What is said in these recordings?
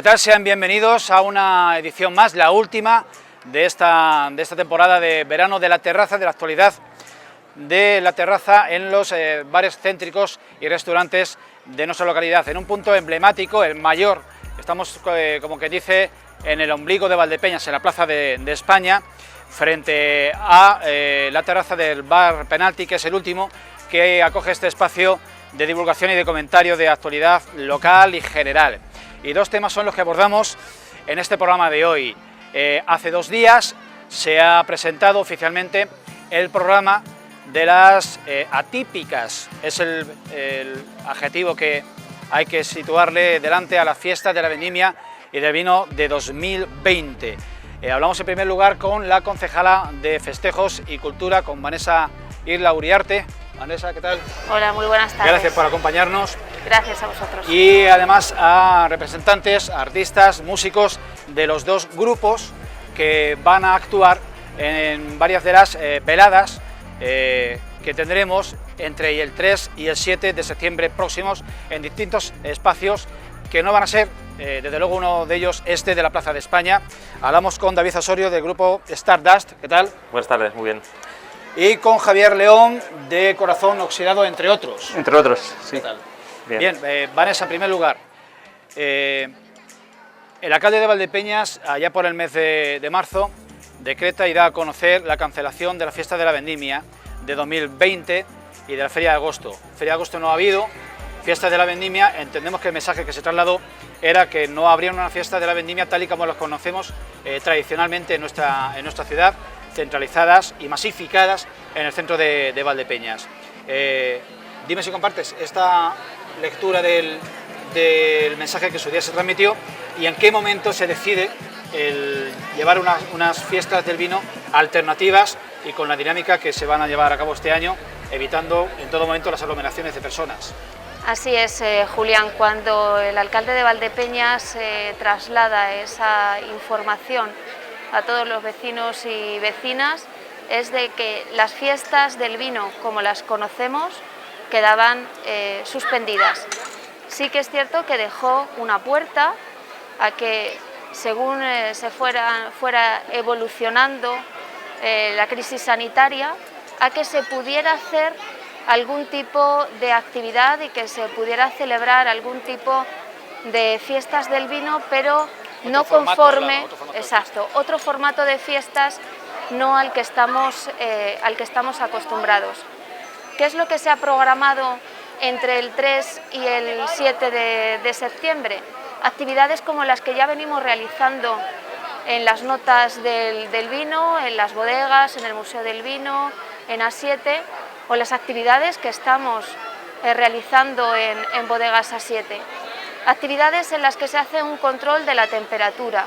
tal? Sean bienvenidos a una edición más, la última de esta temporada de verano de La Terraza, de la actualidad de La Terraza en los bares céntricos y restaurantes de nuestra localidad, en un punto emblemático, el mayor. Estamos, como que dice, en el ombligo de Valdepeñas, en la plaza de España, frente a la terraza del bar Penalti, que es el último que acoge este espacio de divulgación y de comentario de actualidad local y general. Y dos temas son los que abordamos en este programa de hoy. Hace 2 días se ha presentado oficialmente el programa de las atípicas, es el adjetivo que hay que situarle delante a la fiesta de la vendimia y del vino de 2020. Hablamos en primer lugar con la concejala de Festejos y Cultura, con Vanessa Irla Uriarte. Vanessa, ¿qué tal? Hola, muy buenas tardes. Gracias por acompañarnos. Gracias a vosotros. Y además a representantes, artistas, músicos de los 2 grupos que van a actuar en varias de las veladas que tendremos entre el 3 y el 7 de septiembre próximos en distintos espacios que no van a ser, desde luego uno de ellos este de la Plaza de España. Hablamos con David Osorio del grupo Stardust. ¿Qué tal? Buenas tardes, muy bien. Y con Javier León de Corazón Oxidado, entre otros. Entre otros, sí. ¿Qué tal? Bien, Vanessa, en primer lugar, el alcalde de Valdepeñas, allá por el mes de marzo, decreta y da a conocer la cancelación de la fiesta de la vendimia de 2020 y de la feria de agosto. Feria de agosto no ha habido, fiesta de la vendimia, entendemos que el mensaje que se trasladó era que no habría una fiesta de la vendimia tal y como los conocemos tradicionalmente en nuestra ciudad, centralizadas y masificadas en el centro de Valdepeñas. Dime si compartes esta lectura del mensaje que su día se transmitió y en qué momento se decide llevar unas fiestas del vino alternativas y con la dinámica que se van a llevar a cabo este año, evitando en todo momento las aglomeraciones de personas. Así es, Julián, cuando el alcalde de Valdepeñas traslada esa información a todos los vecinos y vecinas, es de que las fiestas del vino, como las conocemos, quedaban suspendidas. Sí que es cierto que dejó una puerta a que, según se fuera evolucionando la crisis sanitaria, a que se pudiera hacer algún tipo de actividad y que se pudiera celebrar algún tipo de fiestas del vino, pero no conforme, exacto, otro formato de fiestas, no al que estamos acostumbrados. ¿Qué es lo que se ha programado entre el 3 y el 7 de septiembre? Actividades como las que ya venimos realizando en las notas del vino, en las bodegas, en el Museo del Vino, en A7, o las actividades que estamos realizando en Bodegas A7. Actividades en las que se hace un control de la temperatura,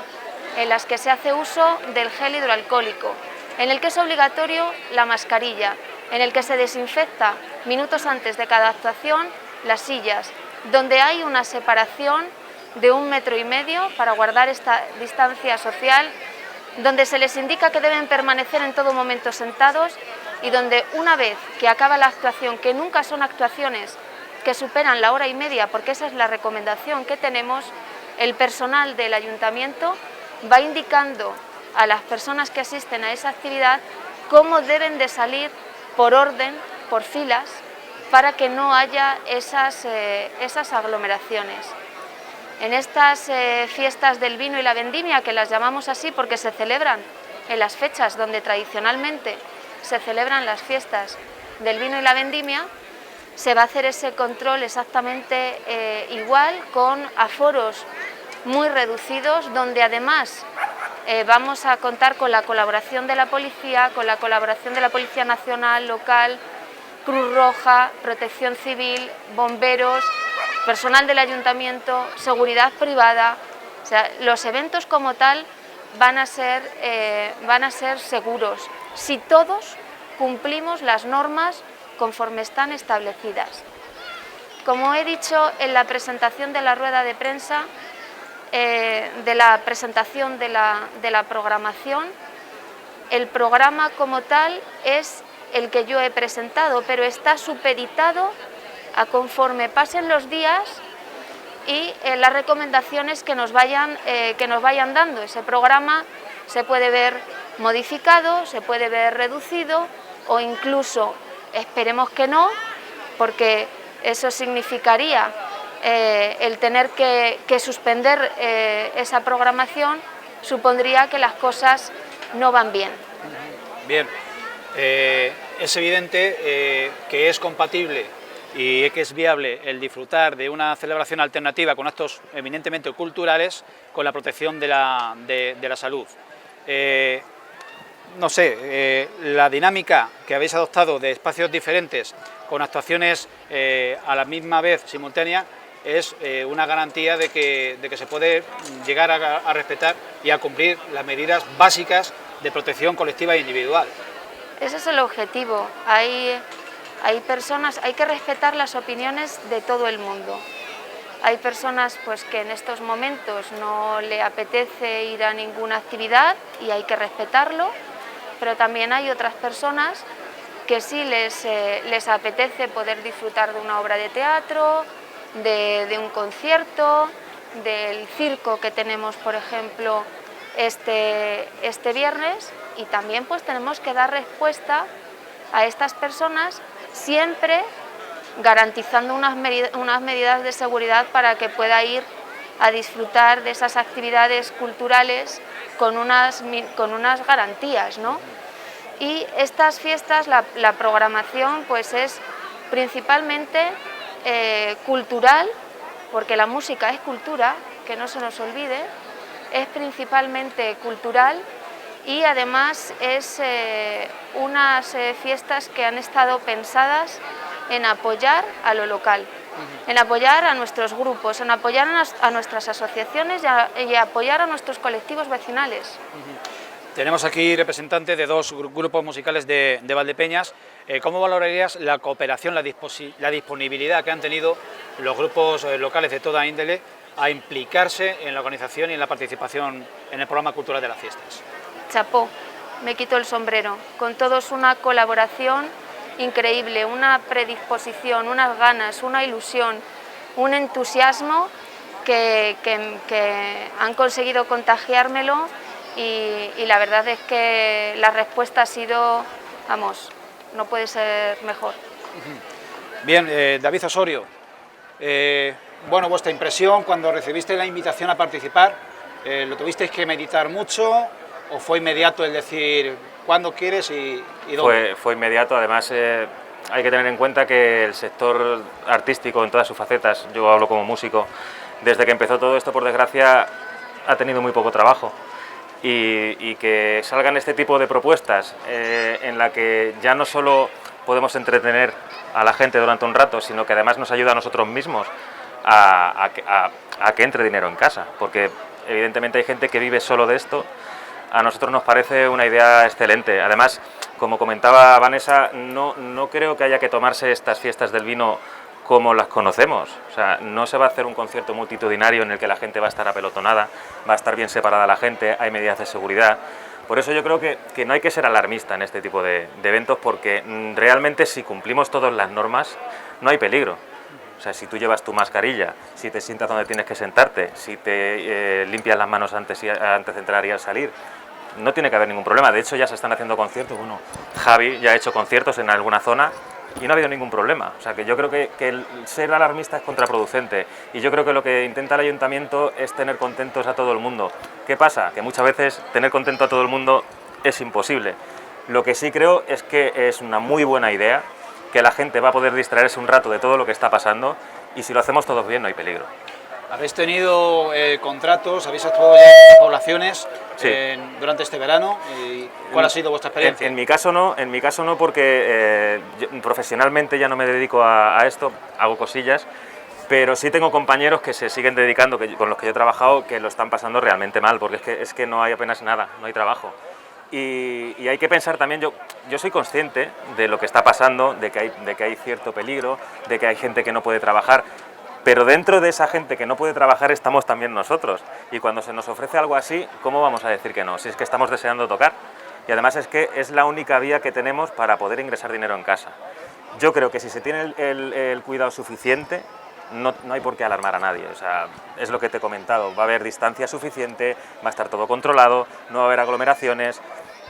en las que se hace uso del gel hidroalcohólico, en el que es obligatorio la mascarilla, en el que se desinfecta minutos antes de cada actuación las sillas, donde hay una separación de 1,5 metros para guardar esta distancia social, donde se les indica que deben permanecer en todo momento sentados y donde, una vez que acaba la actuación, que nunca son actuaciones que superan la 1h30, porque esa es la recomendación que tenemos, el personal del ayuntamiento va indicando a las personas que asisten a esa actividad cómo deben de salir por orden, por filas, para que no haya esas aglomeraciones. En estas fiestas del vino y la vendimia, que las llamamos así porque se celebran en las fechas donde tradicionalmente se celebran las fiestas del vino y la vendimia, se va a hacer ese control exactamente igual, con aforos muy reducidos, donde además vamos a contar con la colaboración de la policía, con la colaboración de la Policía Nacional, local, Cruz Roja, Protección Civil, bomberos, personal del ayuntamiento, seguridad privada. O sea, los eventos como tal van a ser seguros si todos cumplimos las normas conforme están establecidas. Como he dicho en la presentación de la rueda de prensa, de la presentación de la programación, el programa como tal es el que yo he presentado, pero está supeditado a conforme pasen los días y las recomendaciones que nos vayan dando. Ese programa se puede ver modificado, se puede ver reducido o incluso, esperemos que no, porque eso significaría el tener que suspender esa programación, supondría que las cosas no van bien. Bien, es evidente que es compatible y que es viable el disfrutar de una celebración alternativa con actos eminentemente culturales con la protección de la salud. No sé, la dinámica que habéis adoptado de espacios diferentes con actuaciones a la misma vez simultánea es una garantía de que se puede llegar a respetar y a cumplir las medidas básicas de protección colectiva e individual. Ese es el objetivo. Hay personas, hay que respetar las opiniones de todo el mundo. Hay personas pues, que en estos momentos no le apetece ir a ninguna actividad y hay que respetarlo, pero también hay otras personas que sí les apetece poder disfrutar de una obra de teatro, de un concierto, del circo que tenemos, por ejemplo, este viernes, y también pues tenemos que dar respuesta a estas personas siempre garantizando unas medidas de seguridad para que pueda ir a disfrutar de esas actividades culturales con unas garantías, ¿no? Y estas fiestas, la programación pues es principalmente cultural, porque la música es cultura, que no se nos olvide, es principalmente cultural y además es unas fiestas que han estado pensadas en apoyar a lo local, en apoyar a nuestros grupos, en apoyar a nuestras asociaciones y apoyar a nuestros colectivos vecinales. Tenemos aquí representantes de dos grupos musicales de Valdepeñas. ¿Cómo valorarías la cooperación, la disponibilidad que han tenido los grupos locales de toda índole a implicarse en la organización y en la participación en el programa cultural de las fiestas? Chapó, me quito el sombrero. Con todos una colaboración increíble, una predisposición, unas ganas, una ilusión, un entusiasmo que han conseguido contagiármelo. Y la verdad es que la respuesta ha sido, vamos, no puede ser mejor. Bien, David Osorio, bueno, vuestra impresión cuando recibiste la invitación a participar, ¿lo tuvisteis que meditar mucho o fue inmediato el decir cuándo quieres y dónde? Fue inmediato, además hay que tener en cuenta que el sector artístico en todas sus facetas, yo hablo como músico, desde que empezó todo esto, por desgracia, ha tenido muy poco trabajo. Y que salgan este tipo de propuestas en la que ya no solo podemos entretener a la gente durante un rato, sino que además nos ayuda a nosotros mismos a que entre dinero en casa, porque evidentemente hay gente que vive solo de esto. A nosotros nos parece una idea excelente. Además, como comentaba Vanessa, no creo que haya que tomarse estas fiestas del vino como las conocemos. O sea, no se va a hacer un concierto multitudinario en el que la gente va a estar apelotonada, va a estar bien separada la gente, hay medidas de seguridad. Por eso yo creo que no hay que ser alarmista en este tipo de eventos, porque realmente si cumplimos todas las normas no hay peligro. O sea, si tú llevas tu mascarilla, si te sientas donde tienes que sentarte, si te limpias las manos antes de entrar y al salir, no tiene que haber ningún problema. De hecho ya se están haciendo conciertos, bueno, Javi ya ha hecho conciertos en alguna zona y no ha habido ningún problema. O sea, que yo creo que el ser alarmista es contraproducente, y yo creo que lo que intenta el ayuntamiento es tener contentos a todo el mundo. ¿Qué pasa? Que muchas veces tener contento a todo el mundo es imposible. Lo que sí creo es que es una muy buena idea, que la gente va a poder distraerse un rato de todo lo que está pasando, y si lo hacemos todos bien no hay peligro. ¿Habéis tenido contratos, habéis actuado ya en poblaciones sí. Durante este verano? ¿Cuál ha sido vuestra experiencia? En mi caso no, porque profesionalmente ya no me dedico a esto, hago cosillas, pero sí tengo compañeros que se siguen dedicando, con los que yo he trabajado, que lo están pasando realmente mal, porque es que no hay apenas nada, no hay trabajo. Y hay que pensar también, yo soy consciente de lo que está pasando, de que hay cierto peligro, de que hay gente que no puede trabajar, pero dentro de esa gente que no puede trabajar estamos también nosotros, y cuando se nos ofrece algo así, ¿cómo vamos a decir que no? Si es que estamos deseando tocar, y además es que es la única vía que tenemos para poder ingresar dinero en casa. Yo creo que si se tiene el cuidado suficiente, no hay por qué alarmar a nadie, o sea, es lo que te he comentado, va a haber distancia suficiente, va a estar todo controlado, no va a haber aglomeraciones,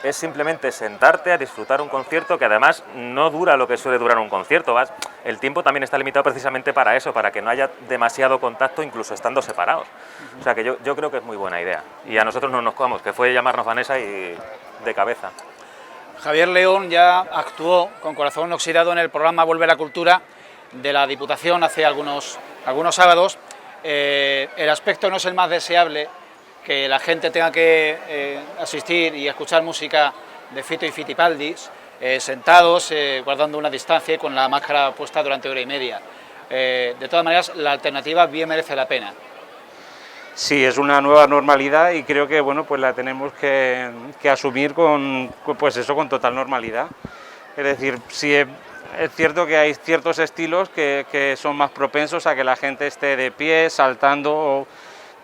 es simplemente sentarte a disfrutar un concierto que además no dura lo que suele durar un concierto, el tiempo también está limitado precisamente para eso, para que no haya demasiado contacto incluso estando separados, o sea que yo creo que es muy buena idea y a nosotros no nos vamos, que fue llamarnos Vanessa y de cabeza. Javier León ya actuó con Corazón Oxidado en el programa Vuelve la Cultura de la Diputación hace algunos sábados. El aspecto no es el más deseable, que la gente tenga que asistir y escuchar música de Fito y Fitipaldis, sentados, guardando una distancia y con la máscara puesta durante hora y media. De todas maneras, la alternativa bien merece la pena. Sí, es una nueva normalidad y creo que bueno, pues la tenemos que asumir con total normalidad. Es decir, sí es cierto que hay ciertos estilos que son más propensos a que la gente esté de pie, saltando,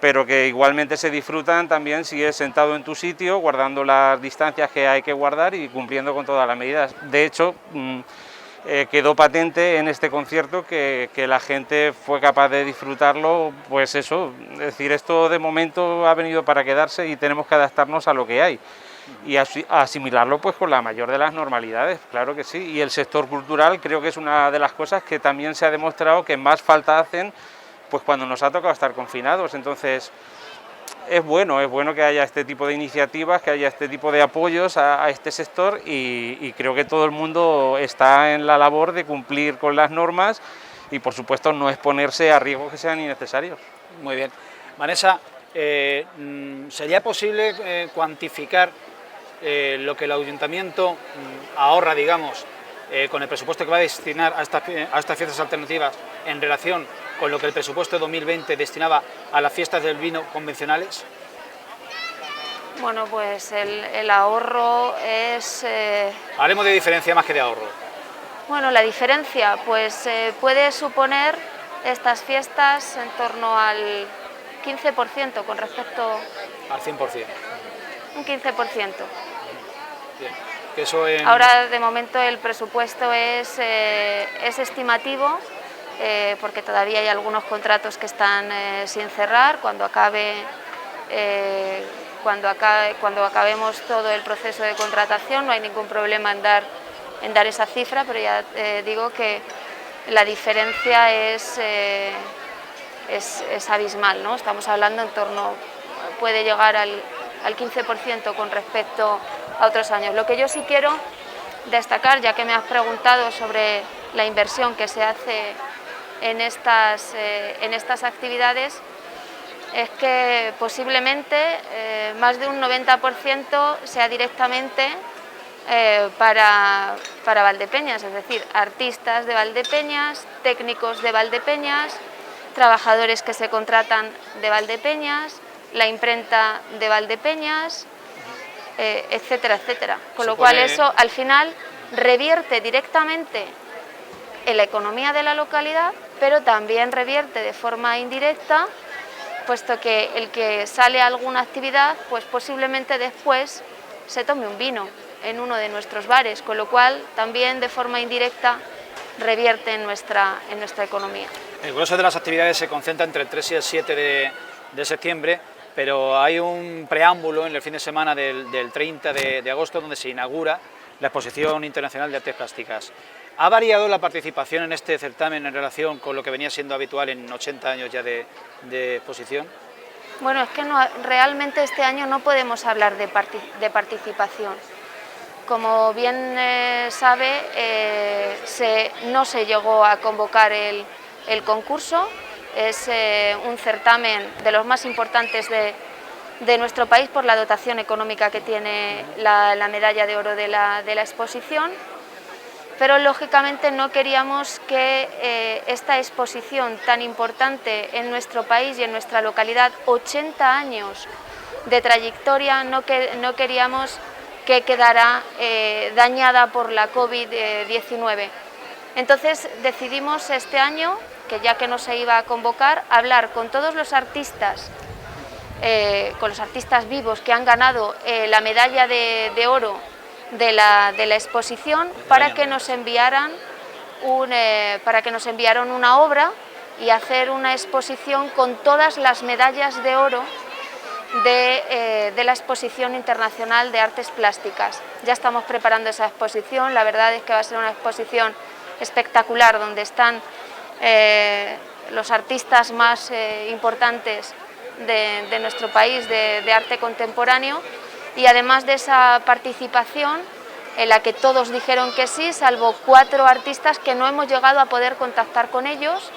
pero que igualmente se disfrutan también si es sentado en tu sitio, guardando las distancias que hay que guardar y cumpliendo con todas las medidas. De hecho, quedó patente en este concierto que la gente fue capaz de disfrutarlo, pues eso, es decir, esto de momento ha venido para quedarse y tenemos que adaptarnos a lo que hay y asimilarlo pues con la mayor de las normalidades, claro que sí, y el sector cultural creo que es una de las cosas que también se ha demostrado que más falta hacen pues cuando nos ha tocado estar confinados, entonces es bueno que haya este tipo de iniciativas, que haya este tipo de apoyos a este sector y creo que todo el mundo está en la labor de cumplir con las normas y por supuesto no exponerse a riesgos que sean innecesarios. Muy bien. Vanessa, ¿sería posible cuantificar lo que el Ayuntamiento ahorra, digamos, con el presupuesto que va a destinar a estas fiestas alternativas en relación con lo que el presupuesto de 2020 destinaba a las fiestas del vino convencionales? Bueno, pues el ahorro es... Hablemos de diferencia más que de ahorro. Bueno, la diferencia pues puede suponer estas fiestas en torno al 15% con respecto... Al 100%. Un 15%. Bien. Eso en... Ahora, de momento, el presupuesto es estimativo, porque todavía hay algunos contratos que están sin cerrar. Cuando acabemos todo el proceso de contratación no hay ningún problema en dar esa cifra, pero ya digo que la diferencia es abismal, ¿no? Estamos hablando en torno, puede llegar al 15% con respecto a otros años. Lo que yo sí quiero destacar, ya que me has preguntado sobre la inversión que se hace en estas actividades, es que posiblemente más de un 90% sea directamente para Valdepeñas, es decir, artistas de Valdepeñas, técnicos de Valdepeñas, trabajadores que se contratan de Valdepeñas, la imprenta de Valdepeñas, etcétera, etcétera. Con lo cual eso al final revierte directamente en la economía de la localidad, pero también revierte de forma indirecta, puesto que el que sale a alguna actividad, pues posiblemente después se tome un vino en uno de nuestros bares, con lo cual también de forma indirecta revierte en nuestra economía. El grueso de las actividades se concentra entre el 3 y el 7 de septiembre, pero hay un preámbulo en el fin de semana del 30 de agosto donde se inaugura la Exposición Internacional de Artes Plásticas. ¿Ha variado la participación en este certamen en relación con lo que venía siendo habitual en 80 años ya de exposición? Bueno, es que realmente este año no podemos hablar de participación. Como bien sabe, no se llegó a convocar el concurso. Es un certamen de los más importantes de nuestro país por la dotación económica que tiene la medalla de oro de la exposición, pero lógicamente no queríamos que esta exposición tan importante en nuestro país y en nuestra localidad, 80 años de trayectoria, no queríamos que quedara dañada por la COVID-19. Entonces decidimos este año, que ya que no se iba a convocar, hablar con todos los artistas, con los artistas vivos que han ganado la medalla de oro de la exposición, para que nos enviaran una obra y hacer una exposición con todas las medallas de oro de la Exposición Internacional de Artes Plásticas. Ya estamos preparando esa exposición, la verdad es que va a ser una exposición espectacular donde están los artistas más importantes de nuestro país de arte contemporáneo, y además de esa participación en la que todos dijeron que sí, salvo 4 artistas que no hemos llegado a poder contactar con ellos,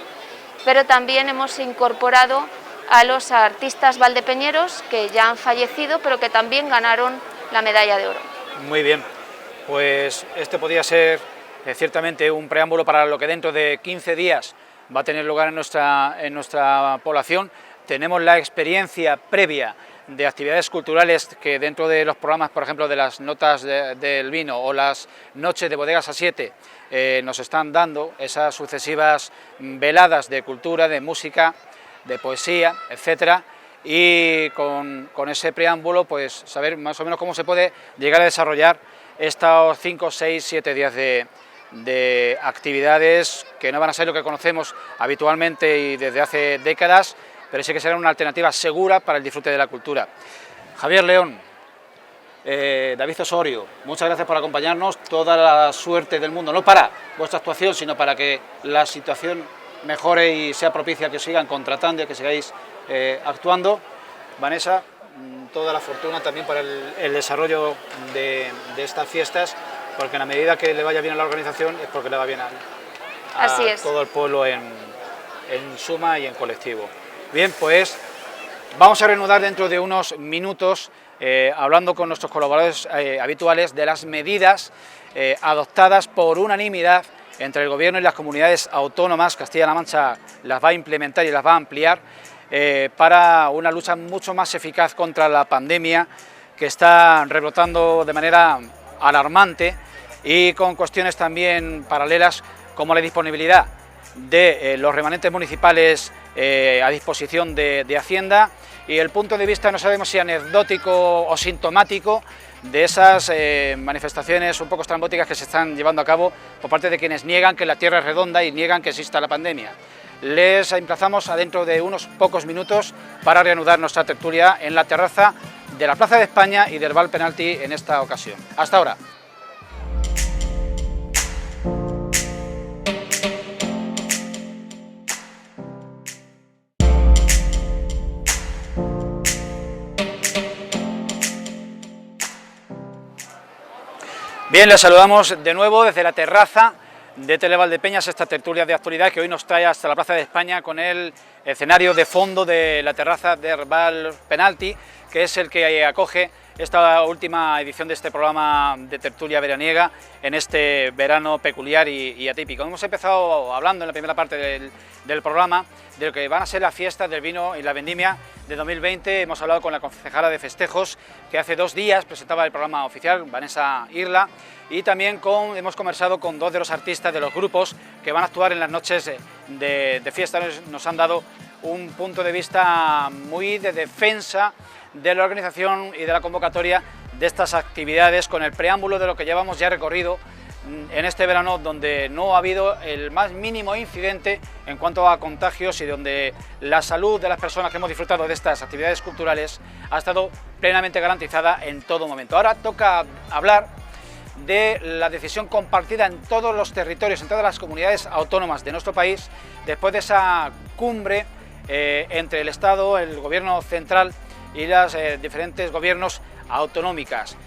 pero también hemos incorporado a los artistas valdepeñeros que ya han fallecido, pero que también ganaron la medalla de oro. Muy bien, pues este podría ser ciertamente un preámbulo para lo que dentro de 15 días va a tener lugar en nuestra población. Tenemos la experiencia previa de actividades culturales que dentro de los programas, por ejemplo, de las notas del vino o las noches de bodegas a 7, nos están dando esas sucesivas veladas de cultura, de música, de poesía, etcétera, y con ese preámbulo, pues saber más o menos cómo se puede llegar a desarrollar estos 5, 6, 7 días de actividades que no van a ser lo que conocemos habitualmente y desde hace décadas, pero sí que será una alternativa segura para el disfrute de la cultura. Javier León, David Osorio, muchas gracias por acompañarnos, toda la suerte del mundo, no para vuestra actuación, sino para que la situación mejore y sea propicia que sigan contratando y que sigáis actuando. Vanessa, toda la fortuna también para el desarrollo de estas fiestas, porque en la medida que le vaya bien a la organización es porque le va bien a todo el pueblo en suma y en colectivo. Bien, pues vamos a reanudar dentro de unos minutos hablando con nuestros colaboradores habituales de las medidas adoptadas por unanimidad entre el Gobierno y las comunidades autónomas. Castilla-La Mancha las va a implementar y las va a ampliar para una lucha mucho más eficaz contra la pandemia que está rebrotando de manera alarmante, y con cuestiones también paralelas como la disponibilidad de los remanentes municipales a disposición de Hacienda, y el punto de vista, no sabemos si anecdótico o sintomático, de esas manifestaciones un poco estrambóticas que se están llevando a cabo por parte de quienes niegan que la Tierra es redonda y niegan que exista la pandemia. Les emplazamos a dentro de unos pocos minutos para reanudar nuestra tertulia en la terraza de la Plaza de España y del Val Penalti en esta ocasión. Hasta ahora. Bien, les saludamos de nuevo desde la terraza de Televaldepeñas, esta tertulia de actualidad que hoy nos trae hasta la Plaza de España con el escenario de fondo de la terraza de Val Penalti, que es el que acoge esta última edición de este programa de tertulia veraniega en este verano peculiar y atípico. Hemos empezado hablando en la primera parte del programa de lo que van a ser las fiestas del vino y la vendimia de 2020. Hemos hablado con la concejala de festejos, que hace 2 días presentaba el programa oficial, Vanessa Irla, y también hemos conversado con 2 de los artistas de los grupos que van a actuar en las noches de fiesta. Nos han dado un punto de vista muy de defensa de la organización y de la convocatoria de estas actividades, con el preámbulo de lo que llevamos ya recorrido en este verano, donde no ha habido el más mínimo incidente en cuanto a contagios y donde la salud de las personas que hemos disfrutado de estas actividades culturales ha estado plenamente garantizada en todo momento. Ahora toca hablar de la decisión compartida en todos los territorios, en todas las comunidades autónomas de nuestro país, después de esa cumbre entre el Estado, el Gobierno central y las diferentes gobiernos autonómicas.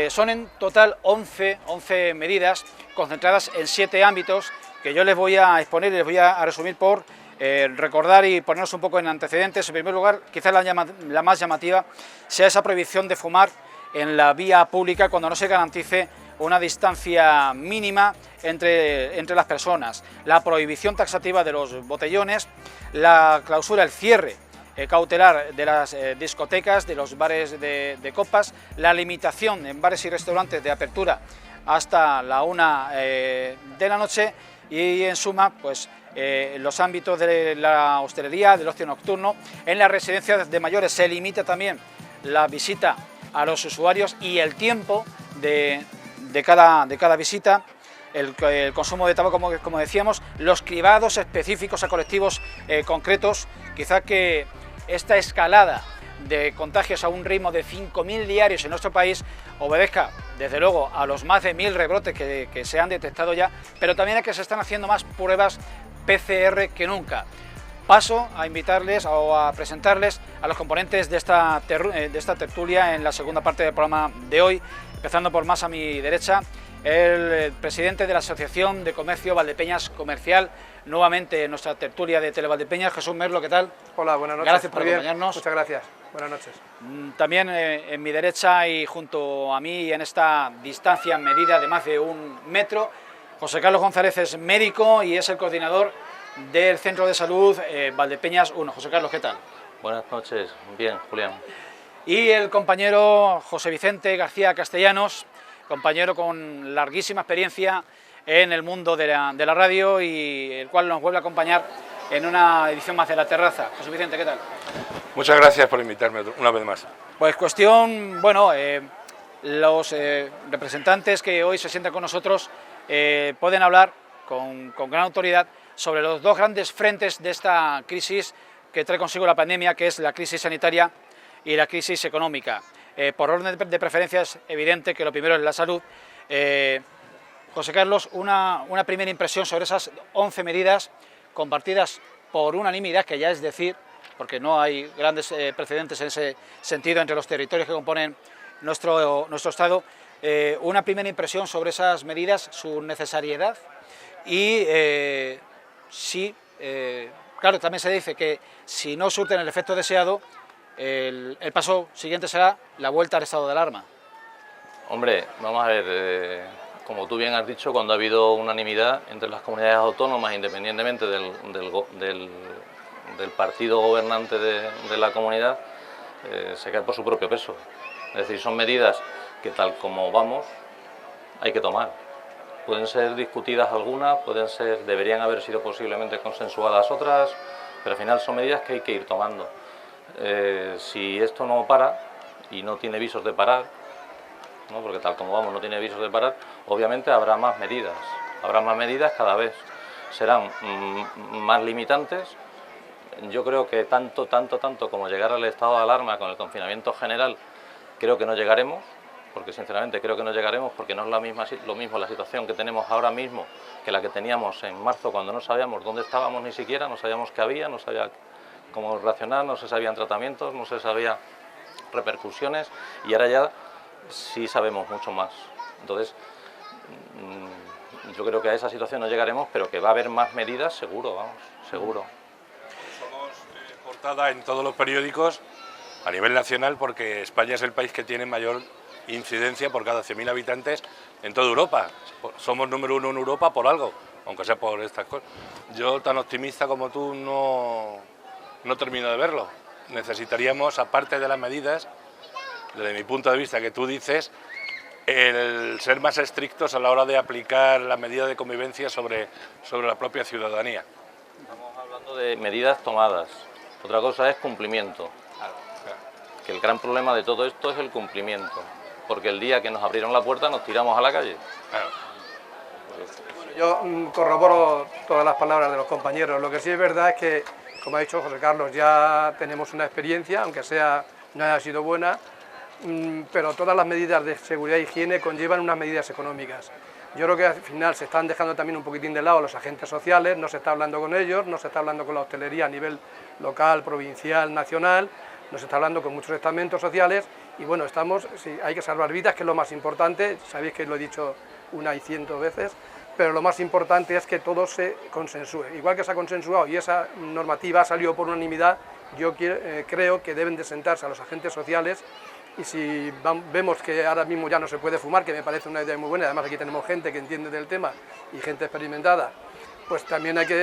Son en total 11 medidas concentradas en 7 ámbitos que yo les voy a exponer y les voy a resumir por recordar y ponernos un poco en antecedentes. En primer lugar, quizás la más llamativa sea esa prohibición de fumar en la vía pública cuando no se garantice una distancia mínima entre las personas, la prohibición taxativa de los botellones, la clausura, el cierre cautelar de las discotecas, de los bares de copas, la limitación en bares y restaurantes de apertura hasta la 1 de la noche, y en suma, pues los ámbitos de la hostelería, del ocio nocturno. En las residencias de mayores se limita también la visita a los usuarios y el tiempo de cada visita. el consumo de tabaco, como decíamos, los cribados específicos a colectivos concretos. Quizá que esta escalada de contagios a un ritmo de 5.000 diarios en nuestro país obedezca, desde luego, a los más de 1.000 rebrotes que se han detectado ya, pero también a que se están haciendo más pruebas PCR que nunca. Paso a invitarles o a presentarles a los componentes de esta tertulia en la segunda parte del programa de hoy, empezando por más a mi derecha, el presidente de la Asociación de Comercio Valdepeñas Comercial, nuevamente en nuestra tertulia de Televaldepeñas, Jesús Merlo, ¿qué tal? Hola, buenas noches. Gracias por acompañarnos. Muchas gracias, buenas noches. También en mi derecha y junto a mí en esta distancia medida de más de 1 metro, José Carlos González es médico y es el coordinador del Centro de Salud Valdepeñas 1. José Carlos, ¿qué tal? Buenas noches, bien, Julián. Y el compañero José Vicente García Castellanos, compañero con larguísima experiencia en el mundo de la radio y el cual nos vuelve a acompañar en una edición más de La Terraza. José Vicente, ¿qué tal? Muchas gracias por invitarme una vez más. Pues cuestión, bueno, los representantes que hoy se sientan con nosotros pueden hablar con gran autoridad sobre los dos grandes frentes de esta crisis que trae consigo la pandemia, que es la crisis sanitaria y la crisis económica. Por orden de preferencia es evidente que lo primero es la salud. José Carlos, una primera impresión sobre esas 11 medidas compartidas por unanimidad, que ya es decir, porque no hay grandes precedentes en ese sentido entre los territorios que componen nuestro Estado. Una primera impresión sobre esas medidas, su necesariedad y sí, claro, también se dice que si no surten el efecto deseado, el paso siguiente será la vuelta al estado de alarma. Hombre, vamos a ver, como tú bien has dicho, cuando ha habido unanimidad entre las comunidades autónomas, independientemente del partido gobernante de la comunidad, se cae por su propio peso. Es decir, son medidas que tal como vamos, hay que tomar. Pueden ser discutidas algunas, deberían haber sido posiblemente consensuadas otras, pero al final son medidas que hay que ir tomando. Si esto no para y no tiene visos de parar, ¿no? Porque tal como vamos no tiene visos de parar, obviamente habrá más medidas cada vez, serán más limitantes. Yo creo que tanto como llegar al estado de alarma con el confinamiento general, creo que no llegaremos, porque sinceramente creo que no llegaremos, porque no es lo mismo la situación que tenemos ahora mismo que la que teníamos en marzo, cuando no sabíamos dónde estábamos ni siquiera, no sabíamos qué había, no sabía cómo reaccionar, no se sabían tratamientos, no se sabía repercusiones, y ahora ya sí sabemos mucho más. Entonces, yo creo que a esa situación no llegaremos, pero que va a haber más medidas, seguro, vamos, seguro. Somos portada en todos los periódicos a nivel nacional porque España es el país que tiene mayor incidencia por cada 100.000 habitantes en toda Europa. Somos número 1 en Europa por algo, aunque sea por estas cosas. Yo, tan optimista como tú, no termino de verlo. Necesitaríamos, aparte de las medidas, desde mi punto de vista que tú dices, el ser más estrictos a la hora de aplicar la medida de convivencia sobre la propia ciudadanía. Estamos hablando de medidas tomadas, otra cosa es cumplimiento. Que el gran problema de todo esto es el cumplimiento, porque el día que nos abrieron la puerta nos tiramos a la calle. Bueno, yo corroboro todas las palabras de los compañeros. Lo que sí es verdad es que, como ha dicho José Carlos, ya tenemos una experiencia, aunque no haya sido buena, pero todas las medidas de seguridad e higiene conllevan unas medidas económicas. Yo creo que al final se están dejando también un poquitín de lado los agentes sociales, no se está hablando con ellos, no se está hablando con la hostelería a nivel local, provincial, nacional, no se está hablando con muchos estamentos sociales y bueno, sí, hay que salvar vidas, que es lo más importante, sabéis que lo he dicho 100 veces, pero lo más importante es que todo se consensúe. Igual que se ha consensuado y esa normativa ha salido por unanimidad, yo creo que deben de sentarse a los agentes sociales. Y si vemos que ahora mismo ya no se puede fumar, que me parece una idea muy buena, además aquí tenemos gente que entiende del tema y gente experimentada, pues también hay que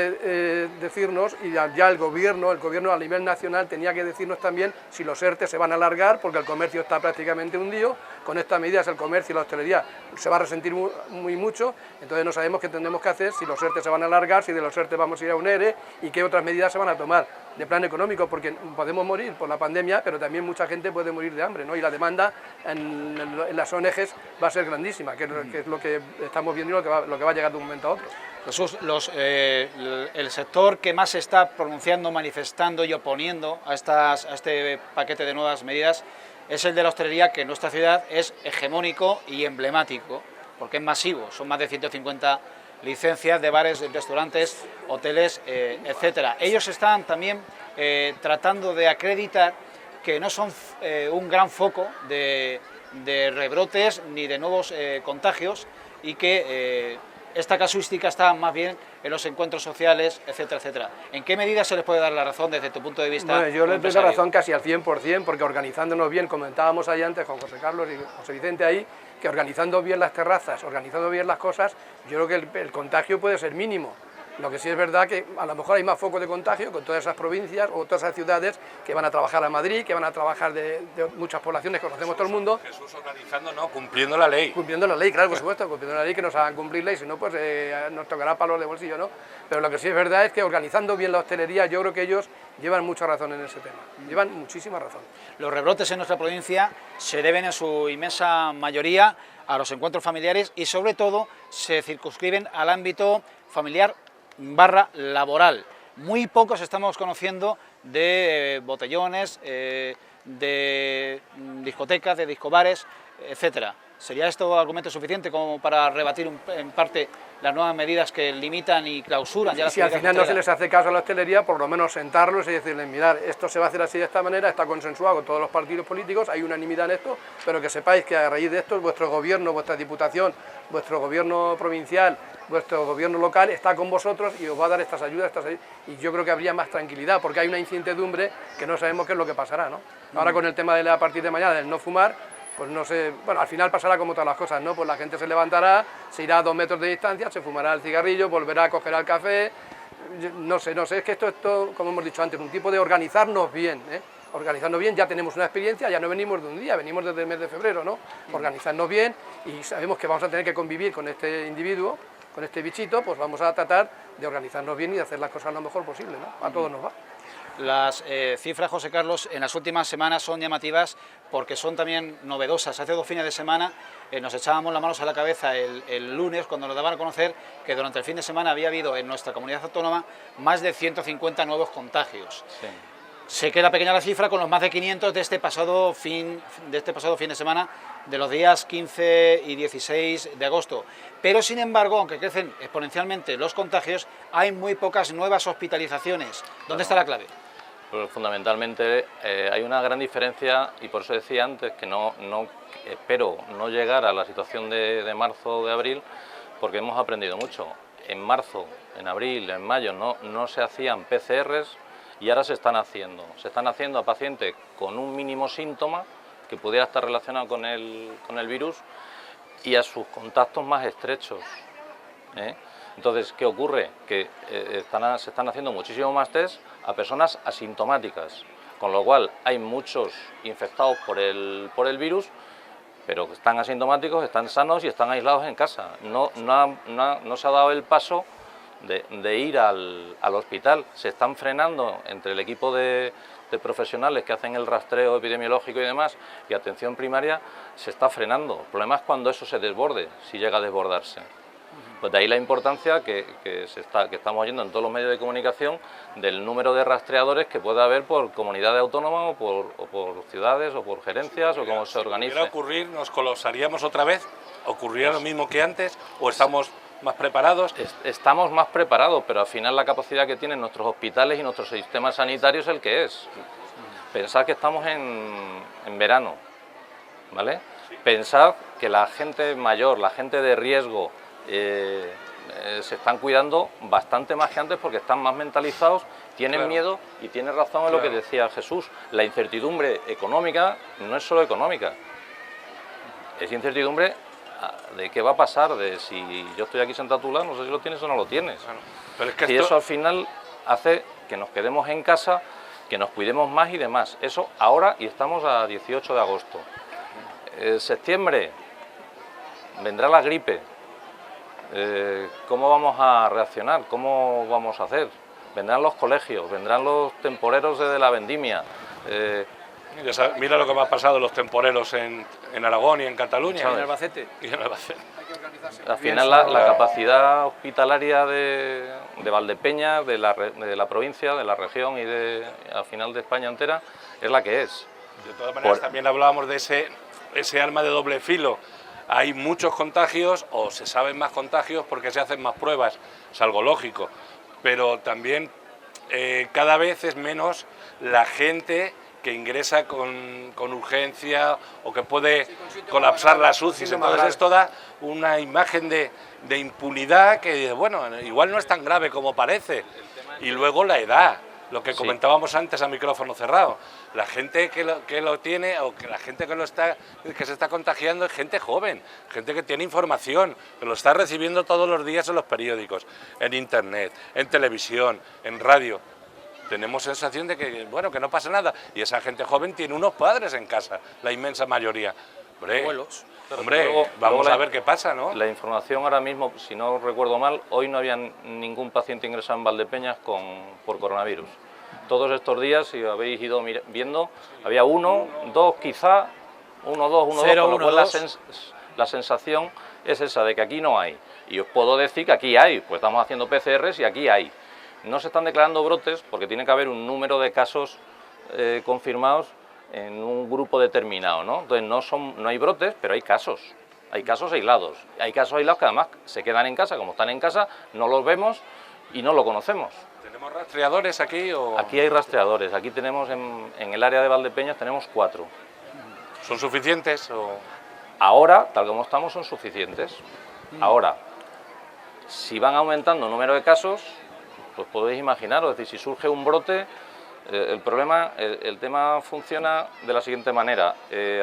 decirnos, y ya el gobierno a nivel nacional tenía que decirnos también si los ERTE se van a alargar, porque el comercio está prácticamente hundido, con estas medidas el comercio y la hostelería se va a resentir muy mucho, entonces no sabemos qué tendremos que hacer, si los ERTE se van a alargar, si de los ERTE vamos a ir a un ERE y qué otras medidas se van a tomar. de plan económico, porque podemos morir por la pandemia, pero también mucha gente puede morir de hambre, ¿no? Y la demanda en las ONGs va a ser grandísima, que es lo que estamos viendo y lo que va a llegar de un momento a otro. Jesús, el sector que más se está pronunciando, manifestando y oponiendo a este paquete de nuevas medidas es el de la hostelería, que en nuestra ciudad es hegemónico y emblemático, porque es masivo, son más de 150 licencias de bares, restaurantes, hoteles, etcétera. Ellos están también tratando de acreditar que no son un gran foco de rebrotes ni de nuevos contagios, y que esta casuística está más bien en los encuentros sociales, etcétera, etcétera. ¿En qué medida se les puede dar la razón desde tu punto de vista? Bueno, yo les doy la razón casi al 100%, porque organizándonos bien, comentábamos ahí antes con José Carlos y José Vicente ahí, que organizando bien las terrazas, organizando bien las cosas, yo creo que el contagio puede ser mínimo. Lo que sí es verdad que a lo mejor hay más focos de contagio con todas esas provincias o todas esas ciudades que van a trabajar a Madrid, que van a trabajar de muchas poblaciones que conocemos todo el mundo. Jesús, organizando, no, cumpliendo la ley. Cumpliendo la ley, claro, por supuesto, cumpliendo la ley, que nos hagan cumplirla, y si no, pues nos tocará palos de bolsillo, ¿no? Pero lo que sí es verdad es que organizando bien la hostelería, yo creo que ellos llevan mucha razón en ese tema, llevan muchísima razón. Los rebrotes en nuestra provincia se deben en su inmensa mayoría a los encuentros familiares, y sobre todo se circunscriben al ámbito familiar / laboral. Muy pocos estamos conociendo de botellones, de discotecas, de discobares, etcétera. ¿Sería esto argumento suficiente como para rebatir en parte las nuevas medidas que limitan y clausuran? Ya si al final no se les hace caso a la hostelería, por lo menos sentarlos y decirles, mirad, esto se va a hacer así de esta manera, está consensuado con todos los partidos políticos, hay unanimidad en esto, pero que sepáis que a raíz de esto vuestro gobierno, vuestra diputación, vuestro gobierno provincial, vuestro gobierno local está con vosotros y os va a dar estas ayudas, y yo creo que habría más tranquilidad, porque hay una incertidumbre que no sabemos qué es lo que pasará, ¿no? Ahora con el tema de a partir de mañana del no fumar, pues no sé, bueno, al final pasará como todas las cosas, ¿no? Pues la gente se levantará, se irá a 2 metros de distancia, se fumará el cigarrillo, volverá a coger el café, no sé, es que esto, como hemos dicho antes, un tipo de organizarnos bien, ¿eh? Organizarnos bien, ya tenemos una experiencia, ya no venimos de un día, venimos desde el mes de febrero, ¿no? Organizarnos bien, y sabemos que vamos a tener que convivir con este individuo, con este bichito, pues vamos a tratar de organizarnos bien y de hacer las cosas lo mejor posible, ¿no? A todos nos va. Las cifras, José Carlos, en las últimas semanas son llamativas porque son también novedosas. Hace 2 fines de semana nos echábamos las manos a la cabeza el lunes cuando nos daban a conocer que durante el fin de semana había habido en nuestra comunidad autónoma más de 150 nuevos contagios. Sí. Se queda pequeña la cifra con los más de 500 de este pasado fin de semana, de los días 15 y 16 de agosto. Pero, sin embargo, aunque crecen exponencialmente los contagios, hay muy pocas nuevas hospitalizaciones. ¿Dónde está la clave? Pues fundamentalmente hay una gran diferencia, y por eso decía antes que espero no llegar a la situación de marzo o de abril, porque hemos aprendido mucho. En marzo, en abril, en mayo no se hacían PCRs, y ahora se están haciendo a pacientes con un mínimo síntoma que pudiera estar relacionado con el virus y a sus contactos más estrechos, ¿eh? Entonces, ¿qué ocurre? Que se están haciendo muchísimo más test a personas asintomáticas, con lo cual hay muchos infectados por el virus, pero que están asintomáticos, están sanos y están aislados en casa. No se ha dado el paso de ir al hospital. Se están frenando entre el equipo de profesionales que hacen el rastreo epidemiológico y demás, y atención primaria, se está frenando. El problema es cuando eso se desborde, si llega a desbordarse. Pues de ahí la importancia que estamos oyendo en todos los medios de comunicación del número de rastreadores que puede haber por comunidades autónomas o por ciudades o por gerencias o como se organice. Si pudiera ocurrir, ¿nos colapsaríamos otra vez? ¿Ocurriría lo mismo que antes o estamos más preparados? Estamos más preparados, pero al final la capacidad que tienen nuestros hospitales y nuestro sistema sanitario es el que es. Pensad que estamos en verano, ¿vale? Pensad que la gente mayor, la gente de riesgo, se están cuidando bastante más que antes porque están más mentalizados, tienen miedo y tiene razón en lo que decía Jesús. La incertidumbre económica no es solo económica, es incertidumbre de qué va a pasar, de si yo estoy aquí sentado a tu lado, no sé si lo tienes o no lo tienes. Bueno, pero es que eso al final hace que nos quedemos en casa, que nos cuidemos más y demás. Eso ahora, y estamos a 18 de agosto. En septiembre vendrá la gripe. ¿Cómo vamos a reaccionar? ¿Cómo vamos a hacer? vendrán los colegios, vendrán los temporeros de la vendimia. Mira lo que me ha pasado los temporeros en Aragón y en Cataluña. En Albacete. Y en Albacete. Al final la capacidad hospitalaria de Valdepeñas, de la provincia, de la región y al final de España entera es la que es. De todas maneras también hablábamos de ese arma de doble filo. Hay muchos contagios o se saben más contagios porque se hacen más pruebas, es algo lógico, pero también cada vez es menos la gente que ingresa con urgencia o que puede colapsar las UCIs. Entonces esto da una imagen de impunidad que, bueno, igual no es tan grave como parece. Y luego la edad, lo que comentábamos antes a micrófono cerrado. La gente que lo tiene o que la gente que se está contagiando es gente joven, gente que tiene información, que lo está recibiendo todos los días en los periódicos, en internet, en televisión, en radio. Tenemos sensación de que, bueno, que no pasa nada. Y esa gente joven tiene unos padres en casa, la inmensa mayoría. Abuelos. Hombre, vamos a ver qué pasa, ¿no? La información ahora mismo, si no recuerdo mal, hoy no había ningún paciente ingresado en Valdepeñas por coronavirus. Todos estos días, si habéis ido viendo, había uno, dos quizá, uno, dos, con lo cual la sensación es esa de que aquí no hay. Y os puedo decir que aquí hay, pues estamos haciendo PCRs y aquí hay. No se están declarando brotes porque tiene que haber un número de casos confirmados en un grupo determinado, ¿no? Entonces no hay brotes, pero hay casos aislados. Hay casos aislados que además se quedan en casa, como están en casa, no los vemos y no lo conocemos. ¿Tenemos rastreadores aquí? Aquí hay rastreadores, aquí tenemos en el área de Valdepeñas tenemos 4. ¿Son suficientes? Ahora, tal como estamos, son suficientes. Ahora, si van aumentando el número de casos, pues podéis imaginaros, es decir, si surge un brote, el tema funciona de la siguiente manera.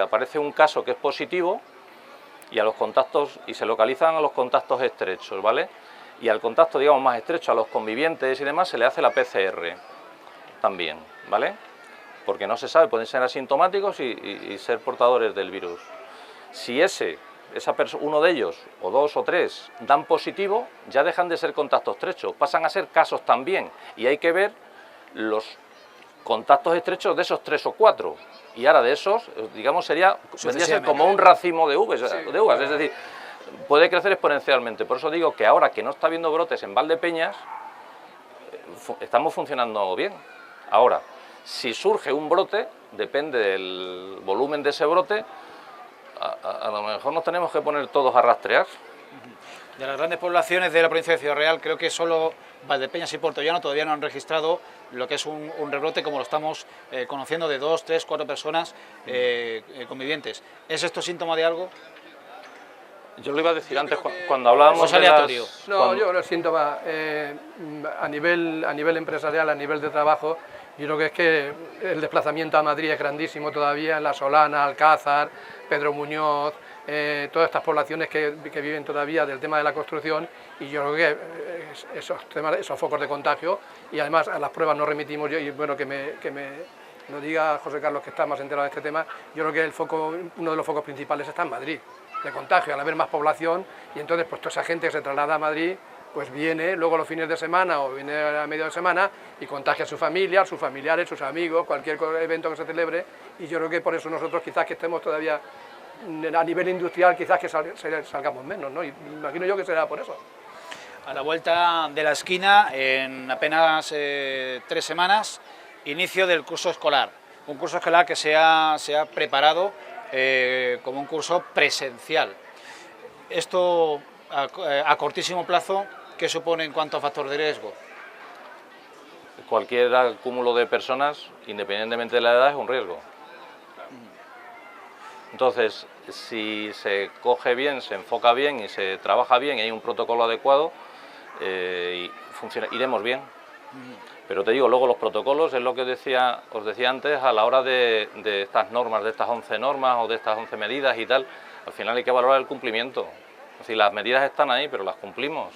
Aparece un caso que es positivo y a los contactos, y se localizan a los contactos estrechos, ¿vale? Y al contacto, digamos, más estrecho, a los convivientes y demás, se le hace la PCR también, ¿vale? Porque no se sabe, pueden ser asintomáticos y ser portadores del virus. Si uno de ellos, o 2 o 3, dan positivo, ya dejan de ser contactos estrechos, pasan a ser casos también, y hay que ver los contactos estrechos de esos 3 o 4, y ahora de esos, digamos, vendría a ser como un racimo de uvas, es decir, puede crecer exponencialmente. Por eso digo que ahora que no está habiendo brotes en Valdepeñas, estamos funcionando bien. Ahora, si surge un brote, depende del volumen de ese brote, a lo mejor nos tenemos que poner todos a rastrear. De las grandes poblaciones de la provincia de Ciudad Real, creo que solo Valdepeñas y Puerto Llano todavía no han registrado lo que es un rebrote como lo estamos conociendo, de 2, 3, 4 personas convivientes. ¿Es esto síntoma de algo? Yo lo iba a decir antes cuando hablábamos de aleatorio. Yo lo siento a nivel empresarial, a nivel de trabajo. Yo creo que es que el desplazamiento a Madrid es grandísimo todavía, en La Solana, Alcázar, Pedro Muñoz, todas estas poblaciones que viven todavía del tema de la construcción, y yo creo que esos focos de contagio, y además a las pruebas nos remitimos, y bueno, que me lo diga José Carlos, que está más enterado de este tema. Yo creo que uno de los focos principales está en Madrid, de contagio, al haber más población, y entonces pues toda esa gente que se traslada a Madrid, pues viene luego los fines de semana o viene a medio de semana y contagia a su familia, a sus familiares, sus amigos, cualquier evento que se celebre, y yo creo que por eso nosotros quizás que estemos todavía a nivel industrial, quizás que salgamos menos, ¿no? Y imagino yo que será por eso. A la vuelta de la esquina, en apenas 3 semanas, inicio del curso escolar. Un curso escolar que se ha preparado como un curso presencial. Esto a cortísimo plazo, ¿qué supone en cuanto a factor de riesgo? Cualquier acúmulo de personas, independientemente de la edad, es un riesgo. Entonces, si se coge bien, se enfoca bien y se trabaja bien y hay un protocolo adecuado, iremos bien. Pero te digo, luego los protocolos, es lo que os decía antes, a la hora de estas normas, de estas 11 normas o de estas 11 medidas y tal, al final hay que valorar el cumplimiento. Es decir, las medidas están ahí, pero las cumplimos.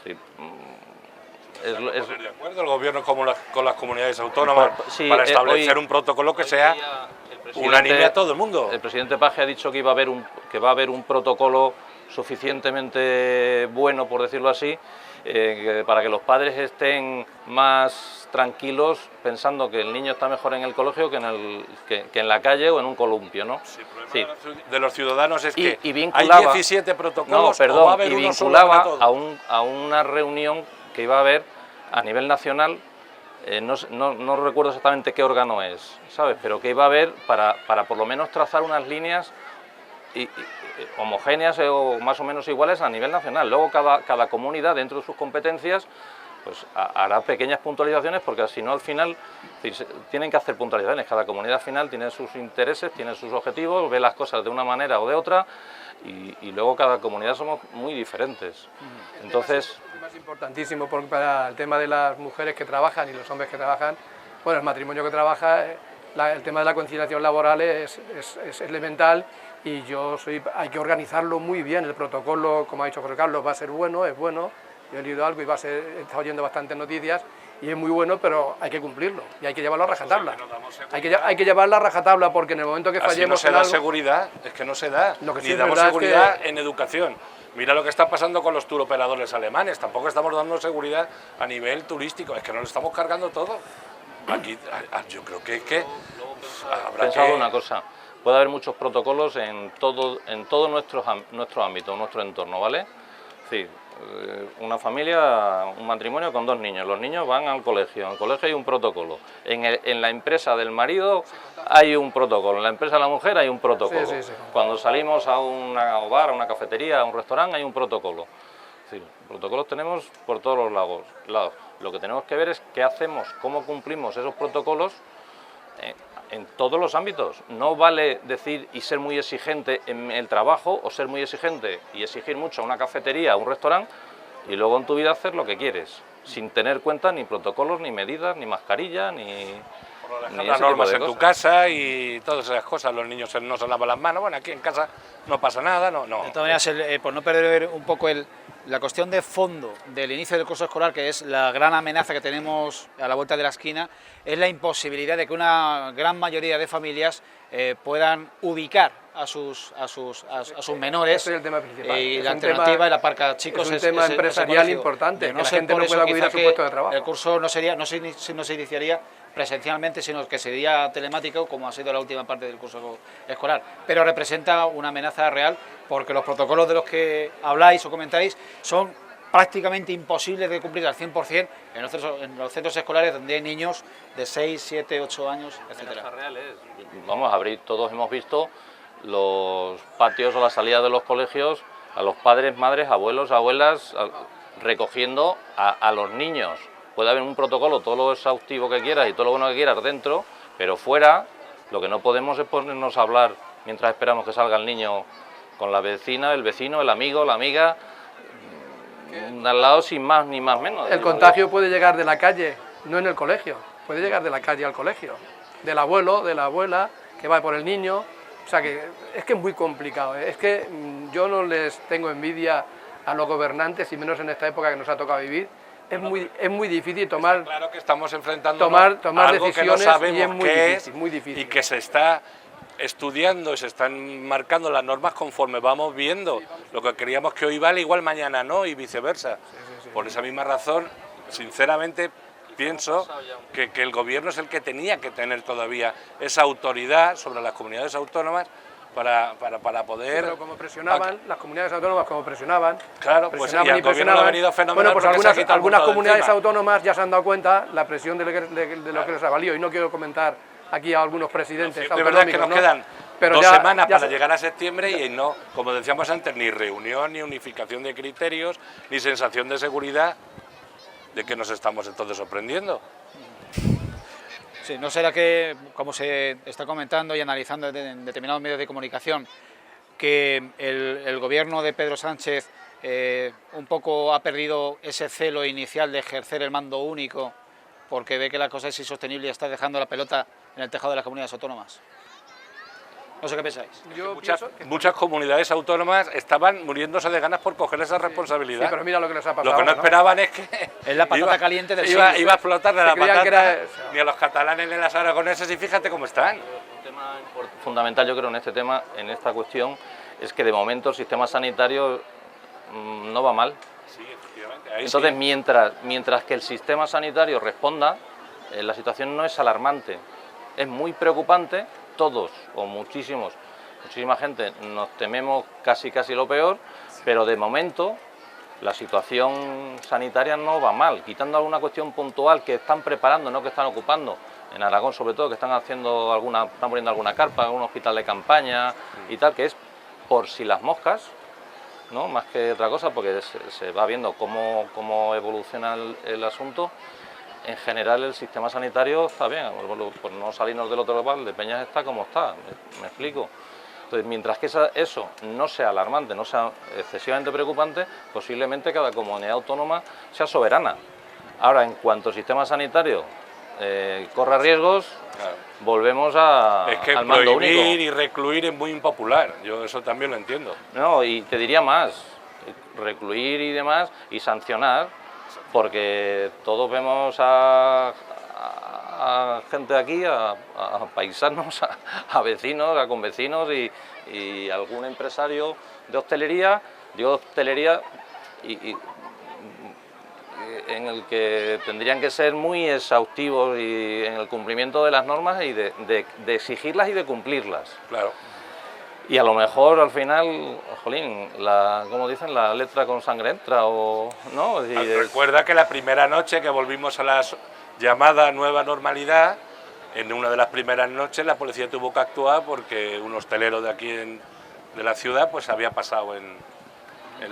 Sí, de acuerdo el gobierno con las comunidades autónomas para establecer un protocolo que sea unánime a todo el mundo. El presidente Paje ha dicho que va a haber un protocolo suficientemente bueno, por decirlo así, para que los padres estén más tranquilos pensando que el niño está mejor en el colegio que en la calle o en un columpio, ¿no? Sí, el problema de los ciudadanos es que vinculaba, hay 17 protocolos, no, perdón, o va a haber y uno vinculaba solo para todo. a una reunión que iba a haber a nivel nacional, no recuerdo exactamente qué órgano es, ¿sabes? Pero que iba a haber para por lo menos trazar unas líneas homogéneas o más o menos iguales a nivel nacional. Luego cada comunidad, dentro de sus competencias, pues hará pequeñas puntualizaciones, porque si no al final tienen que hacer puntualizaciones. Cada comunidad al final tiene sus intereses, tiene sus objetivos, ve las cosas de una manera o de otra, y luego cada comunidad somos muy diferentes. Entonces, el tema es importantísimo para el tema de las mujeres que trabajan y los hombres que trabajan. Bueno, el matrimonio que trabaja, el tema de la conciliación laboral es elemental, y hay que organizarlo muy bien. El protocolo, como ha dicho José Carlos, va a ser bueno, es bueno. Yo he leído algo y he estado oyendo bastantes noticias y es muy bueno, pero hay que cumplirlo y hay que llevarlo a rajatabla. Hay que llevarlo a rajatabla, porque en el momento que fallemos... Así no se da seguridad, es que no se da. Sí ni damos seguridad en educación. Mira lo que está pasando con los turoperadores alemanes, tampoco estamos dando seguridad a nivel turístico, es que nos lo estamos cargando todo. Aquí yo creo que habrá pensado una cosa, puede haber muchos protocolos en todo nuestro ámbito, nuestro entorno, ¿vale? Sí, una familia, un matrimonio con 2 niños, los niños van al colegio, en el colegio hay un protocolo, en la empresa del marido hay un protocolo, en la empresa de la mujer hay un protocolo, sí. Cuando salimos a un bar, a una cafetería, a un restaurante hay un protocolo. Sí, protocolos tenemos por todos los lados. Lo que tenemos que ver es qué hacemos, cómo cumplimos esos protocolos en todos los ámbitos. No vale decir y ser muy exigente en el trabajo, o ser muy exigente y exigir mucho a una cafetería, a un restaurante, y luego en tu vida hacer lo que quieres, sin tener cuenta ni protocolos, ni medidas, ni mascarilla, ni las normas en tu casa y todas esas cosas. Los niños no se lavan las manos, bueno, aquí en casa no pasa nada, no. De todas maneras, por no perder un poco la cuestión de fondo del inicio del curso escolar, que es la gran amenaza que tenemos a la vuelta de la esquina, es la imposibilidad de que una gran mayoría de familias puedan ubicar a sus menores. Ese es el tema principal. Y la alternativa, el aparcachicos, es un tema empresarial importante, que la gente no pueda acudir a su puesto de trabajo. El curso no se iniciaría presencialmente, sino que sería telemático, como ha sido la última parte del curso escolar. Pero representa una amenaza real, porque los protocolos de los que habláis o comentáis son prácticamente imposibles de cumplir al 100% en los centros escolares donde hay niños de 6, 7, 8 años, etc. Vamos a abrir, todos hemos visto los patios o las salidas de los colegios, a los padres, madres, abuelos, abuelas, recogiendo a los niños. Puede haber un protocolo, todo lo exhaustivo que quieras y todo lo bueno que quieras dentro, pero fuera lo que no podemos es ponernos a hablar mientras esperamos que salga el niño con la vecina, el vecino, el amigo, la amiga, al lado sin más ni más menos. El contagio puede llegar de la calle, no en el colegio, puede llegar de la calle al colegio, del abuelo, de la abuela, que va por el niño. O sea que es muy complicado, es que yo no les tengo envidia a los gobernantes, y menos en esta época que nos ha tocado vivir. Es muy difícil tomar... Está claro que estamos enfrentando tomar algo decisiones, que no sabemos y es muy qué difícil. Y que se está estudiando y se están marcando las normas conforme vamos viendo. Lo que creíamos que hoy vale, igual mañana no, y viceversa. Por esa misma razón, sinceramente, pienso que el gobierno es el que tenía que tener todavía esa autoridad sobre las comunidades autónomas para poder... Sí, pero como presionaban, las comunidades autónomas como presionaban... Claro, pues y al gobierno le ha venido fenomenal. Bueno, pues algunas comunidades encima. Autónomas ya se han dado cuenta la presión de lo que les ha valido, y no quiero comentar aquí a algunos presidentes de verdad que nos quedan pero 2 semanas para se... llegar a septiembre, y no, como decíamos antes, ni reunión, ni unificación de criterios, ni sensación de seguridad. ¿De qué nos estamos entonces sorprendiendo? Sí, ¿no será que, como se está comentando y analizando en determinados medios de comunicación, que el gobierno de Pedro Sánchez un poco ha perdido ese celo inicial de ejercer el mando único, porque ve que la cosa es insostenible y está dejando la pelota en el tejado de las comunidades autónomas? No sé qué pensáis. Muchas comunidades autónomas estaban muriéndose de ganas por coger esa responsabilidad. Sí, pero mira lo que les ha pasado. Lo que no esperaban es que... Es la patata caliente del iba a explotarle la patata, era... ni a los catalanes ni a los aragoneses, y fíjate cómo están. Un tema fundamental, yo creo, en este tema, en esta cuestión, es que de momento el sistema sanitario no va mal. Sí, efectivamente. Ahí Entonces, sí. mientras que el sistema sanitario responda, la situación no es alarmante, es muy preocupante. Todos o muchísima gente nos tememos casi lo peor, pero de momento la situación sanitaria no va mal, quitando alguna cuestión puntual que están preparando, no que están ocupando, en Aragón sobre todo, que están poniendo alguna carpa, algún hospital de campaña y tal, que es por si las moscas, ¿no? Más que otra cosa, porque se va viendo cómo evoluciona el asunto. En general el sistema sanitario está bien, por no salirnos del otro lado, de Peñas está como está, me explico. Entonces, mientras que eso no sea alarmante, no sea excesivamente preocupante, posiblemente cada comunidad autónoma sea soberana. Ahora, en cuanto al sistema sanitario corra riesgos, Claro. volvemos al mando único. Prohibir y recluir es muy impopular, yo eso también lo entiendo. No, y te diría más, recluir y demás, y sancionar, porque todos vemos a gente aquí, a paisanos, a vecinos, a convecinos y algún empresario de hostelería, en el que tendrían que ser muy exhaustivos y en el cumplimiento de las normas y de exigirlas y de cumplirlas. Claro. Y a lo mejor al final, jolín, como dicen, la letra con sangre entra, o no. Recuerda que la primera noche que volvimos a la llamada nueva normalidad, en una de las primeras noches la policía tuvo que actuar porque un hostelero de aquí de la ciudad pues había pasado en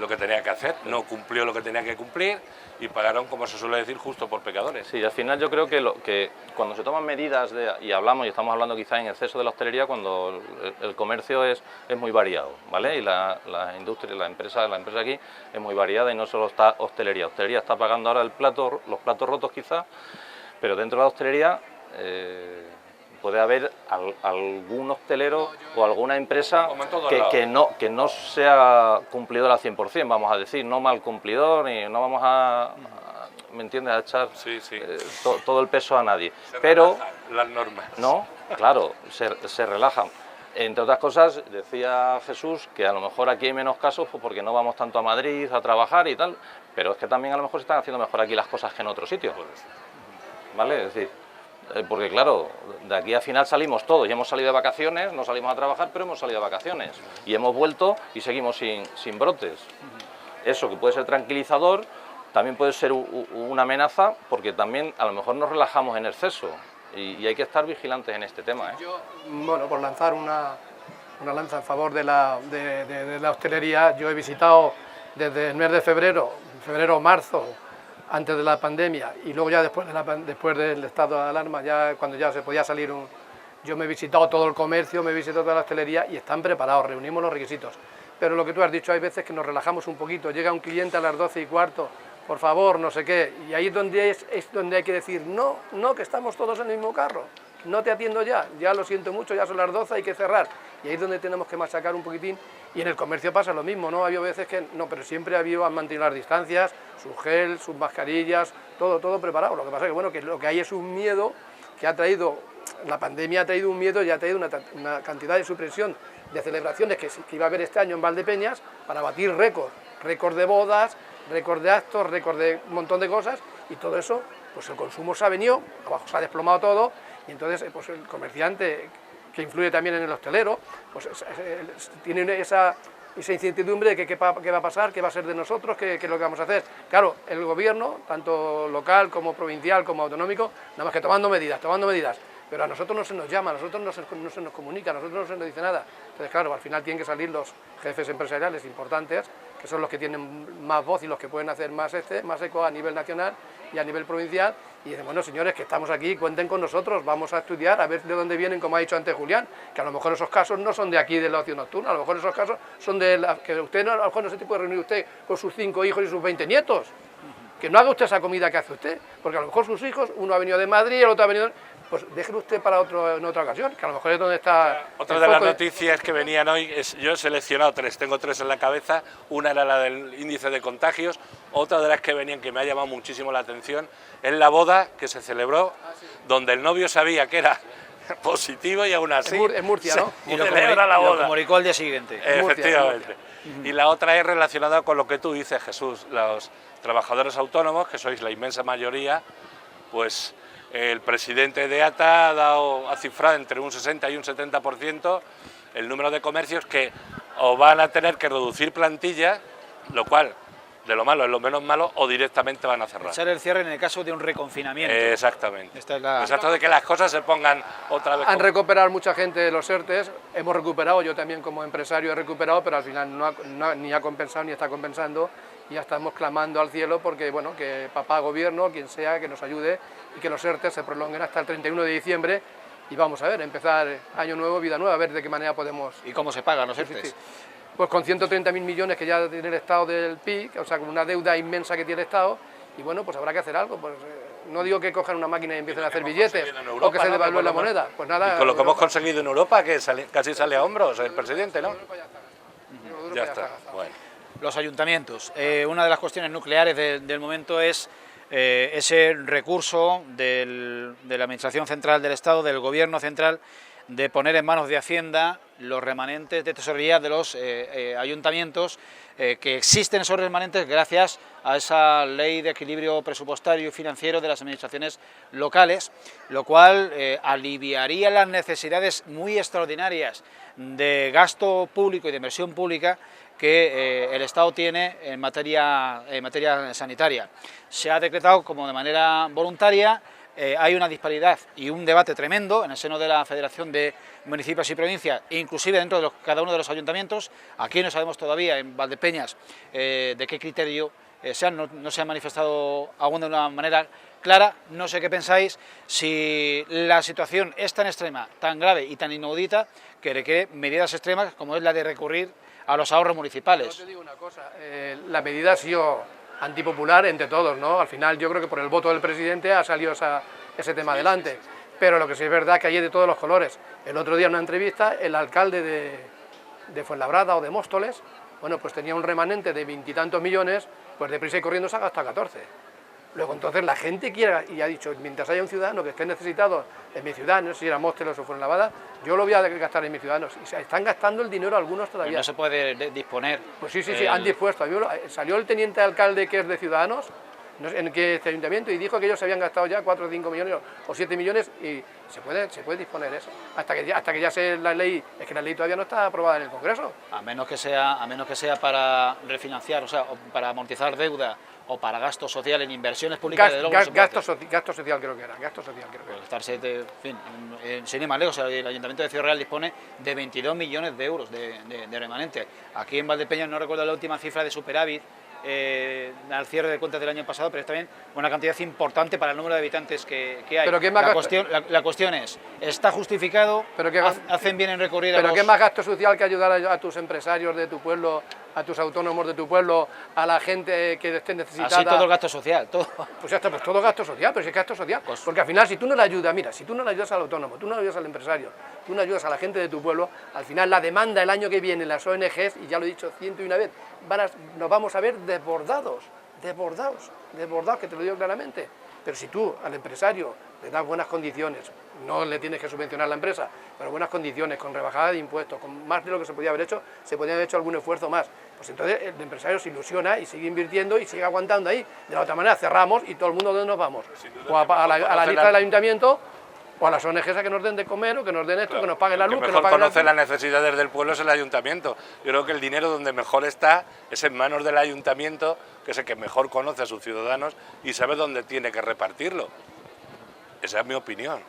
lo que tenía que hacer, no cumplió lo que tenía que cumplir y pagaron, como se suele decir, justo por pecadores. Sí, al final yo creo que cuando se toman medidas y hablamos, y estamos hablando quizás en exceso de la hostelería, cuando el comercio es muy variado, ¿vale? Y la industria, la empresa aquí es muy variada y no solo está hostelería. Hostelería está pagando ahora los platos rotos quizás, pero dentro de la hostelería puede haber algún hostelero o alguna empresa que no sea cumplidor al 100%, vamos a decir, no mal cumplidor, y no vamos ¿me entiendes?, a echar todo el peso a nadie. Pero las normas. No, claro, se relajan. Entre otras cosas, decía Jesús que a lo mejor aquí hay menos casos pues porque no vamos tanto a Madrid a trabajar y tal, pero es que también a lo mejor se están haciendo mejor aquí las cosas que en otros sitios, ¿vale? Es decir, porque claro, de aquí a final salimos todos, y hemos salido de vacaciones, no salimos a trabajar, pero hemos salido de vacaciones, y hemos vuelto y seguimos sin brotes. Eso, que puede ser tranquilizador, también puede ser una amenaza, porque también a lo mejor nos relajamos en exceso, y hay que estar vigilantes en este tema, ¿eh? Yo, bueno, por lanzar una lanza en favor de la hostelería, yo he visitado desde el mes de febrero o marzo, antes de la pandemia, y luego ya después del estado de alarma, ya cuando ya se podía salir yo me he visitado todo el comercio, me he visitado toda la hostelería y están preparados, reunimos los requisitos. Pero lo que tú has dicho, hay veces que nos relajamos un poquito, llega un cliente a las 12:15, por favor, no sé qué, y ahí es donde hay que decir, no, que estamos todos en el mismo carro, no te atiendo ya lo siento mucho, ya son las 12, hay que cerrar, y ahí es donde tenemos que machacar un poquitín. Y en el comercio pasa lo mismo, ¿no? Ha habido veces que no, pero siempre han mantenido las distancias, su gel, sus mascarillas, todo preparado. Lo que pasa es que, bueno, que lo que hay es un miedo que ha traído, la pandemia ha traído un miedo y ha traído una cantidad de supresión de celebraciones que iba a haber este año en Valdepeñas para batir récord de bodas, récord de actos, récord de un montón de cosas, y todo eso, pues el consumo se ha venido, abajo se ha desplomado todo, y entonces pues el comerciante, que influye también en el hostelero, pues tiene esa incertidumbre de qué va a pasar, qué va a ser de nosotros, qué es lo que vamos a hacer. Claro, el gobierno, tanto local como provincial como autonómico, nada más que tomando medidas, pero a nosotros no se nos llama, a nosotros no se nos comunica, a nosotros no se nos dice nada. Entonces, claro, al final tienen que salir los jefes empresariales importantes, que son los que tienen más voz y los que pueden hacer más eco a nivel nacional y a nivel provincial, y dicen, bueno, señores, que estamos aquí, cuenten con nosotros, vamos a estudiar, a ver de dónde vienen, como ha dicho antes Julián, que a lo mejor esos casos no son de aquí del ocio nocturno, a lo mejor esos casos son que usted a lo mejor no se puede reunir usted con sus 5 hijos y sus 20 nietos, que no haga usted esa comida que hace usted, porque a lo mejor sus hijos, uno ha venido de Madrid, el otro ha venido... Pues déjelo usted para en otra ocasión, que a lo mejor es donde está... Otra de las noticias que venían hoy, yo he seleccionado 3, tengo 3 en la cabeza, una era la del índice de contagios, otra de las que venían que me ha llamado muchísimo la atención, es la boda que se celebró, donde el novio sabía que era positivo y aún así En Murcia, ¿no? Y lo celebra la boda. comunicó al día siguiente. Efectivamente. Y la otra es relacionada con lo que tú dices, Jesús, los trabajadores autónomos, que sois la inmensa mayoría, pues el presidente de ATA ha cifrado entre un 60 y un 70% el número de comercios que o van a tener que reducir plantilla, lo cual de lo malo es lo menos malo, o directamente van a cerrar. Echar el cierre en el caso de un reconfinamiento. Exactamente. Esta es la... Exacto, de que las cosas se pongan otra vez. Han recuperado mucha gente de los ERTES, hemos recuperado, yo también como empresario he recuperado, pero al final ni ha compensado ni está compensando, y ya estamos clamando al cielo porque, bueno, que papá gobierno, quien sea, que nos ayude y que los ERTES se prolonguen hasta el 31 de diciembre y vamos a ver, empezar año nuevo, vida nueva, a ver de qué manera podemos... ¿Y cómo se pagan los ERTES? Sí. Pues con 130.000 millones que ya tiene el Estado del PIB, o sea, con una deuda inmensa que tiene el Estado, y bueno, pues habrá que hacer algo. Pues no digo que cojan una máquina y empiecen a hacer billetes, o que se devalúe la moneda, pues nada... Y con lo que hemos conseguido en Europa, que casi sale a hombros el presidente, ¿no? Ya está, bueno. Los ayuntamientos. Una de las cuestiones nucleares del momento es ese recurso de la Administración Central del Estado, del Gobierno Central, de poner en manos de Hacienda los remanentes de tesorería de los ayuntamientos, que existen esos remanentes gracias a esa ley de equilibrio presupuestario y financiero de las administraciones locales, lo cual aliviaría las necesidades muy extraordinarias de gasto público y de inversión pública que el Estado tiene en materia sanitaria. Se ha decretado como de manera voluntaria. Hay una disparidad y un debate tremendo en el seno de la Federación de Municipios y Provincias, inclusive dentro de cada uno de los ayuntamientos. Aquí no sabemos todavía en Valdepeñas de qué criterio no se ha manifestado aún de una manera clara. No sé qué pensáis, si la situación es tan extrema, tan grave y tan inaudita que requiere medidas extremas como es la de recurrir a los ahorros municipales. Yo te digo una cosa, la medida ha sido antipopular entre todos, ¿no? Al final yo creo que por el voto del presidente ha salido ese tema adelante, pero lo que sí es verdad es que hay de todos los colores. El otro día en una entrevista el alcalde de Fuenlabrada o de Móstoles, bueno, pues tenía un remanente de 20 y tantos millones, pues deprisa y corriendo se ha gastado 14. Luego entonces la gente quiere, y ha dicho, mientras haya un ciudadano que esté necesitado en mi ciudad, no sé si era Móstoles o Fuenlabrada, yo lo voy a gastar en mis ciudadanos, y se están gastando el dinero algunos todavía. No se puede disponer. Pues sí, han dispuesto. Salió el teniente alcalde que es de Ciudadanos, no sé en qué este ayuntamiento, y dijo que ellos se habían gastado ya 4 o 5 millones o 7 millones, y se puede disponer eso. Hasta que ya sea la ley, es que la ley todavía no está aprobada en el Congreso. A menos que sea para refinanciar, o sea, o para amortizar deuda, o para gasto social en inversiones públicas. Gasto social creo que era, sin ir más lejos, el Ayuntamiento de Ciudad Real dispone de 22 millones de euros de remanente. Aquí en Valdepeñas no recuerdo la última cifra de superávit al cierre de cuentas del año pasado, pero es también una cantidad importante para el número de habitantes que hay. Pero la cuestión es, ¿está justificado? ¿Hacen bien en recurrir a los...? ¿Pero qué más gasto social que ayudar a tus empresarios de tu pueblo, a tus autónomos de tu pueblo, a la gente que esté necesitada? Así todo el gasto social, todo. Pues ya está, pues todo gasto social, pero si es gasto social. Porque al final si tú no le ayudas, mira, si tú no le ayudas al autónomo, tú no le ayudas al empresario, tú no ayudas a la gente de tu pueblo, al final la demanda el año que viene, las ONGs, y ya lo he dicho 101 vez, nos vamos a ver desbordados, que te lo digo claramente. Pero si tú al empresario le das buenas condiciones, no le tienes que subvencionar la empresa, pero buenas condiciones, con rebajada de impuestos, con más de lo que se podía haber hecho, se podría haber hecho algún esfuerzo más. Pues entonces el empresario se ilusiona y sigue invirtiendo y sigue aguantando ahí. De la otra manera cerramos y todo el mundo, ¿dónde nos vamos? O a la lista del ayuntamiento, o a las ONGs a que nos den de comer, o que nos den esto, que nos paguen la luz, que nos paguen conoce las necesidades del pueblo es el ayuntamiento. Yo creo que el dinero donde mejor está es en manos del ayuntamiento, que es el que mejor conoce a sus ciudadanos y sabe dónde tiene que repartirlo. Esa es mi opinión.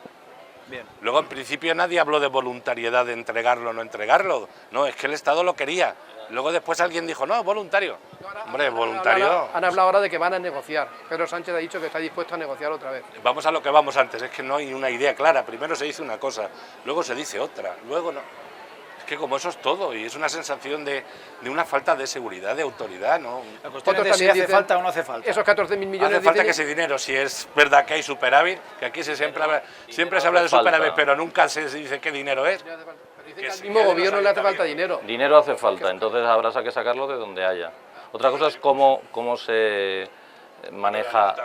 Bien. Luego, en principio, nadie habló de voluntariedad de entregarlo o no entregarlo. No, es que el Estado lo quería. Luego después alguien dijo, no, voluntario. Hombre, voluntario... Han hablado ahora de que van a negociar. Pedro Sánchez ha dicho que está dispuesto a negociar otra vez. Vamos a lo que vamos antes, es que no hay una idea clara. Primero se dice una cosa, luego se dice otra, luego no. Es que como eso es todo, y es una sensación de una falta de seguridad, de autoridad, ¿no? La cuestión es de si hace falta o no hace falta. Esos 14.000 millones... Hace falta que ese dinero, si es verdad que hay superávit, que aquí siempre se habla de superávit, pero nunca se dice qué dinero es. Al mismo gobierno le hace falta dinero. Dinero hace falta, entonces habrá que sacarlo de donde haya. Otra cosa es cómo se maneja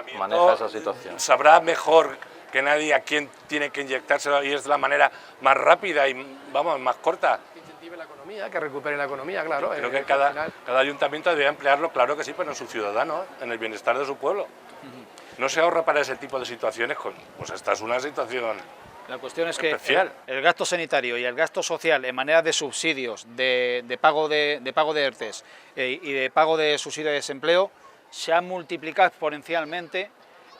esa situación. Sabrá mejor que nadie a quién tiene que inyectárselo y es la manera más rápida y, vamos, más corta. Que incentive la economía, que recupere la economía, claro. Creo que cada ayuntamiento debería emplearlo, claro que sí, pero en su ciudadano, en el bienestar de su pueblo. No se ahorra para ese tipo de situaciones, pues esta es una situación La cuestión es especial. que el gasto sanitario y el gasto social en manera de subsidios, de pago de ERTEs y de pago de subsidio de desempleo se han multiplicado exponencialmente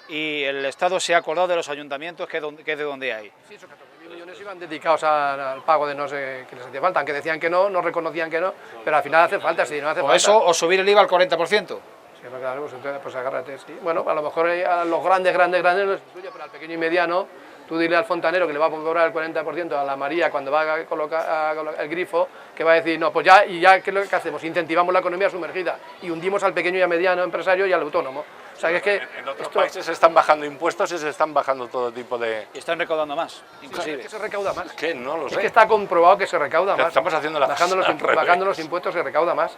y el Estado se ha acordado de los ayuntamientos que es de donde hay. Sí, esos 14.000 millones iban dedicados al pago de no sé qué les hacía falta, aunque decían que no reconocían que no, pero al final hace falta, si no hace falta. O eso, o subir el IVA al 40%. Sí, claro, pues entonces pues agárrate, sí. Bueno, a lo mejor a los grandes no les influye, pero al pequeño y mediano, tú dile al fontanero que le va a cobrar el 40% a la María cuando va a colocar el grifo, que va a decir, no, pues ya, y ya, ¿qué es lo que hacemos? Incentivamos la economía sumergida y hundimos al pequeño y mediano empresario y al autónomo. O sea, que es que en otros países se están bajando impuestos y se están bajando todo tipo de... Y están recaudando más, inclusive. Es que se recauda más. Es que no lo sé. Es que está comprobado que se recauda más. Estamos haciendo las bajando cosas al revés. bajando los impuestos se recauda más.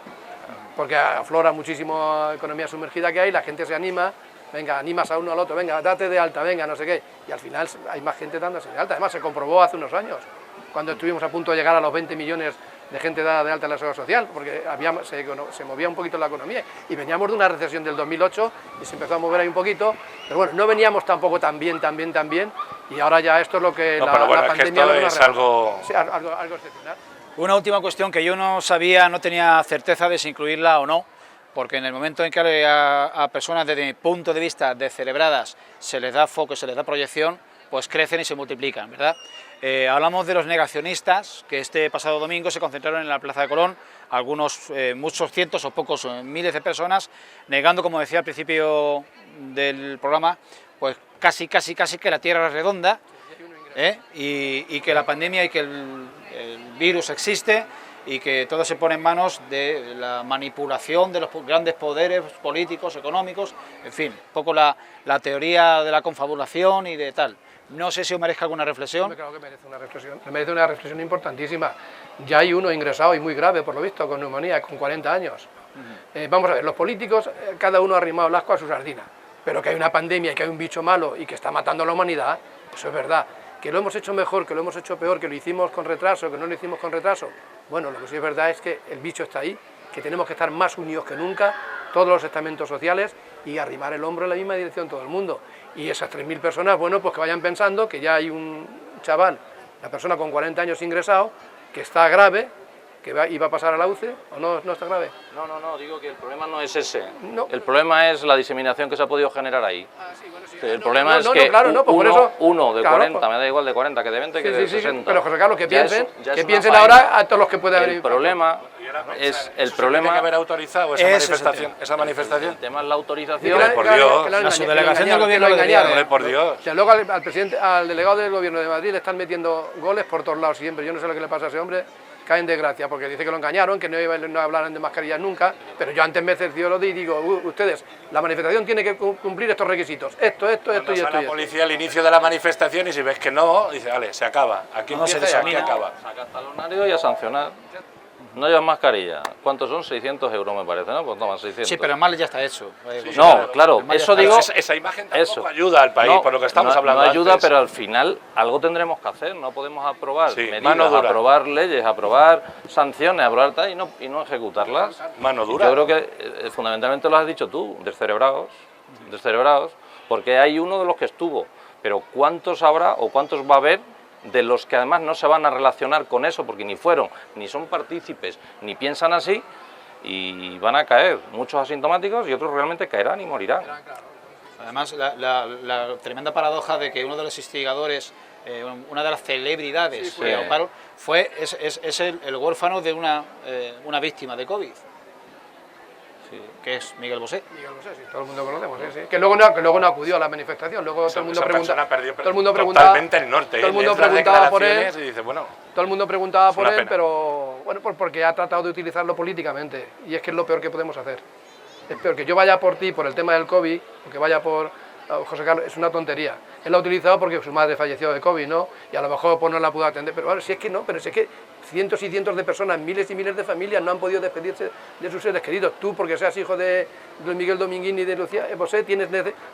Porque aflora muchísimo economía sumergida que hay, la gente se anima, venga, animas a uno al otro, venga, date de alta, venga, no sé qué. Y al final hay más gente dándose de alta. Además, se comprobó hace unos años, cuando estuvimos a punto de llegar a los 20 millones de gente dada de alta en la seguridad social, porque se movía un poquito la economía. Y veníamos de una recesión del 2008 y se empezó a mover ahí un poquito. Pero bueno, no veníamos tampoco tan bien. Y ahora ya esto es lo que la pandemia es algo... Sí, algo excepcional. Una última cuestión que yo no sabía, no tenía certeza de si incluirla o no, porque en el momento en que a personas desde mi punto de vista descerebradas se les da foco, se les da proyección, pues crecen y se multiplican, ¿verdad? Hablamos de los negacionistas, que este pasado domingo se concentraron en la Plaza de Colón, algunos, muchos cientos o pocos miles de personas, negando, como decía al principio del programa, pues casi que la Tierra es redonda, y que la pandemia y que el virus existe y que todo se pone en manos de la manipulación de los grandes poderes políticos, económicos, en fin, un poco la teoría de la confabulación y de tal. No sé si os merezca alguna reflexión. Claro que merece una reflexión importantísima. Ya hay uno ingresado y muy grave, por lo visto, con neumonía, con 40 años. Vamos a ver, los políticos, cada uno ha arrimado el asco a su sardina, pero que hay una pandemia y que hay un bicho malo y que está matando a la humanidad, eso es verdad. Que lo hemos hecho mejor, que lo hemos hecho peor, que lo hicimos con retraso, que no lo hicimos con retraso. Bueno, lo que sí es verdad es que el bicho está ahí, que tenemos que estar más unidos que nunca, todos los estamentos sociales, y arrimar el hombro en la misma dirección todo el mundo. Y esas 3.000 personas, bueno, pues que vayan pensando que ya hay un chaval, una persona con 40 años ingresado, que está grave, que iba a pasar a la UCI, ¿o no está grave? No, digo que el problema no es ese. No. El problema es la diseminación que se ha podido generar ahí. Sí, bueno, sí. El problema es que claro, pues por eso, uno de claro, 40, me da igual de 40 que de 20 que de 60. Pero José Carlos, que Ya piensen, ya es que una piensen faena. ahora a todos los que pueden haber... El problema es el Tiene que problema. haber autorizado esa manifestación. El tema es la Que autorización. por Dios. La subdelegación del gobierno lo lo engañaron. Hombre, por Dios. O sea, luego al presidente, al delegado del gobierno de Madrid le están metiendo goles por todos lados siempre. Yo no sé lo que le pasa a ese hombre, cae en desgracia, porque dice que lo engañaron, que no hablaran de mascarillas nunca, pero yo antes me cercioro y digo, ustedes, la manifestación tiene que cumplir estos requisitos, esto Cuando y sale esto. la policía al inicio de la manifestación y si ves que no, dice, vale, se acaba. Aquí empieza y aquí acaba. Saca talonario y a sancionar. No llevas mascarilla. ¿Cuántos son? 600 euros me parece, ¿no? Pues toman 600. Sí, pero el mal ya está hecho. No, claro, eso digo... Esa imagen tampoco ayuda al país, por lo que estamos hablando No ayuda, antes. pero al final algo tendremos que hacer. No podemos aprobar Sí, medidas, mano dura. aprobar leyes, aprobar sanciones, aprobar tal y no ejecutarlas. Mano Y dura. yo creo que fundamentalmente lo has dicho tú, descerebrados, porque hay uno de los que estuvo, pero ¿cuántos habrá o cuántos va a haber de los que además no se van a relacionar con eso, porque ni fueron, ni son partícipes, ni piensan así, y van a caer muchos asintomáticos y otros realmente caerán y morirán? Además, la tremenda paradoja de que uno de los instigadores, una de las celebridades de Oparo, es el huérfano de una víctima de COVID, que es Miguel Bosé. Miguel Bosé, sí, todo el mundo conocemos, sí. Que luego no acudió a la manifestación, luego todo el mundo preguntaba, totalmente el norte. todo el mundo lees las preguntaba por él, declaraciones y dice, bueno, todo el mundo preguntaba por una él, pena. pero bueno, pues porque ha tratado de utilizarlo políticamente, y es que es lo peor que podemos hacer. Es peor que yo vaya por ti por el tema del COVID, o que vaya por José Carlos, es una tontería. Él lo ha utilizado porque su madre falleció de COVID, ¿no? Y a lo mejor pues no la pudo atender, pero bueno, si es que no, pero si es que cientos y cientos de personas, miles y miles de familias no han podido despedirse de sus seres queridos. Tú, porque seas hijo de Miguel Dominguín y de Lucía Bosé,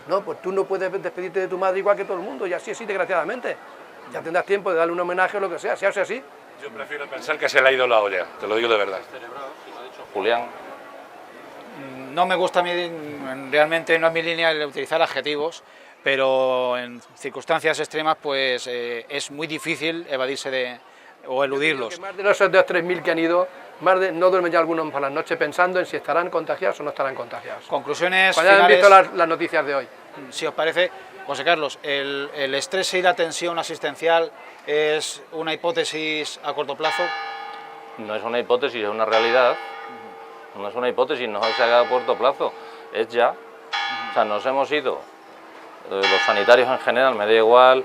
no, pues tú no puedes despedirte de tu madre igual que todo el mundo, y así, desgraciadamente. Ya tendrás tiempo de darle un homenaje o lo que sea, si hace así. Yo prefiero pensar que se le ha ido la olla, te lo digo de verdad. Julián. No me gusta a mí, realmente no es mi línea el utilizar adjetivos, pero en circunstancias extremas pues es muy difícil evadirse o eludirlos. Más de esos 3.000 que han ido, no duermen ya algunos por las noches pensando en si estarán contagiados o no estarán contagiados. Conclusiones cuando hayan finales, visto las noticias de hoy. Si os parece, José Carlos, el estrés y la tensión asistencial es una hipótesis a corto plazo. No es una hipótesis, es una realidad. No es una hipótesis, no es a corto plazo, es ya. O sea, nos hemos ido, los sanitarios en general, me da igual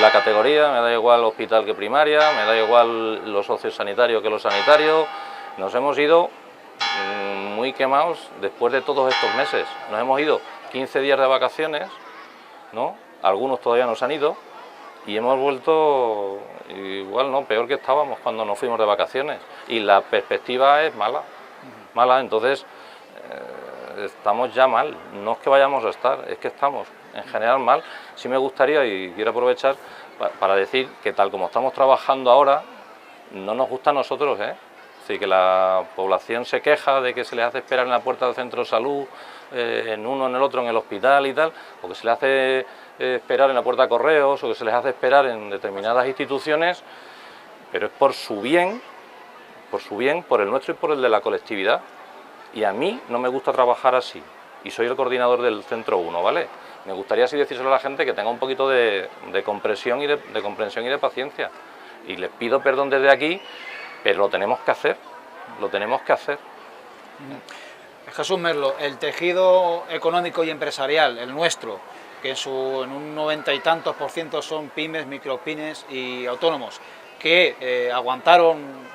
la categoría, me da igual hospital que primaria, me da igual los sociosanitarios que los sanitarios, nos hemos ido muy quemados después de todos estos meses. Nos hemos ido 15 días de vacaciones, ¿no? Algunos todavía no se han ido y hemos vuelto igual, ¿no? Peor que estábamos cuando nos fuimos de vacaciones y la perspectiva es mala. Entonces estamos ya mal, no es que vayamos a estar, es que estamos en general mal. Sí me gustaría, y quiero aprovechar para decir que tal como estamos trabajando ahora, no nos gusta a nosotros, ¿eh? Es decir, que la población se queja de que se les hace esperar en la puerta del centro de salud, en uno, en el otro, en el hospital y tal, o que se les hace esperar en la puerta de correos, o que se les hace esperar en determinadas instituciones, pero es por su bien, por el nuestro y por el de la colectividad. Y a mí no me gusta trabajar así, y soy el coordinador del Centro 1, ¿vale? Me gustaría así decírselo a la gente que tenga un poquito de comprensión y de paciencia. Y les pido perdón desde aquí, pero lo tenemos que hacer, Jesús Merlo, el tejido económico y empresarial, el nuestro, que en un 90 y tantos % son pymes, micropymes y autónomos, que aguantaron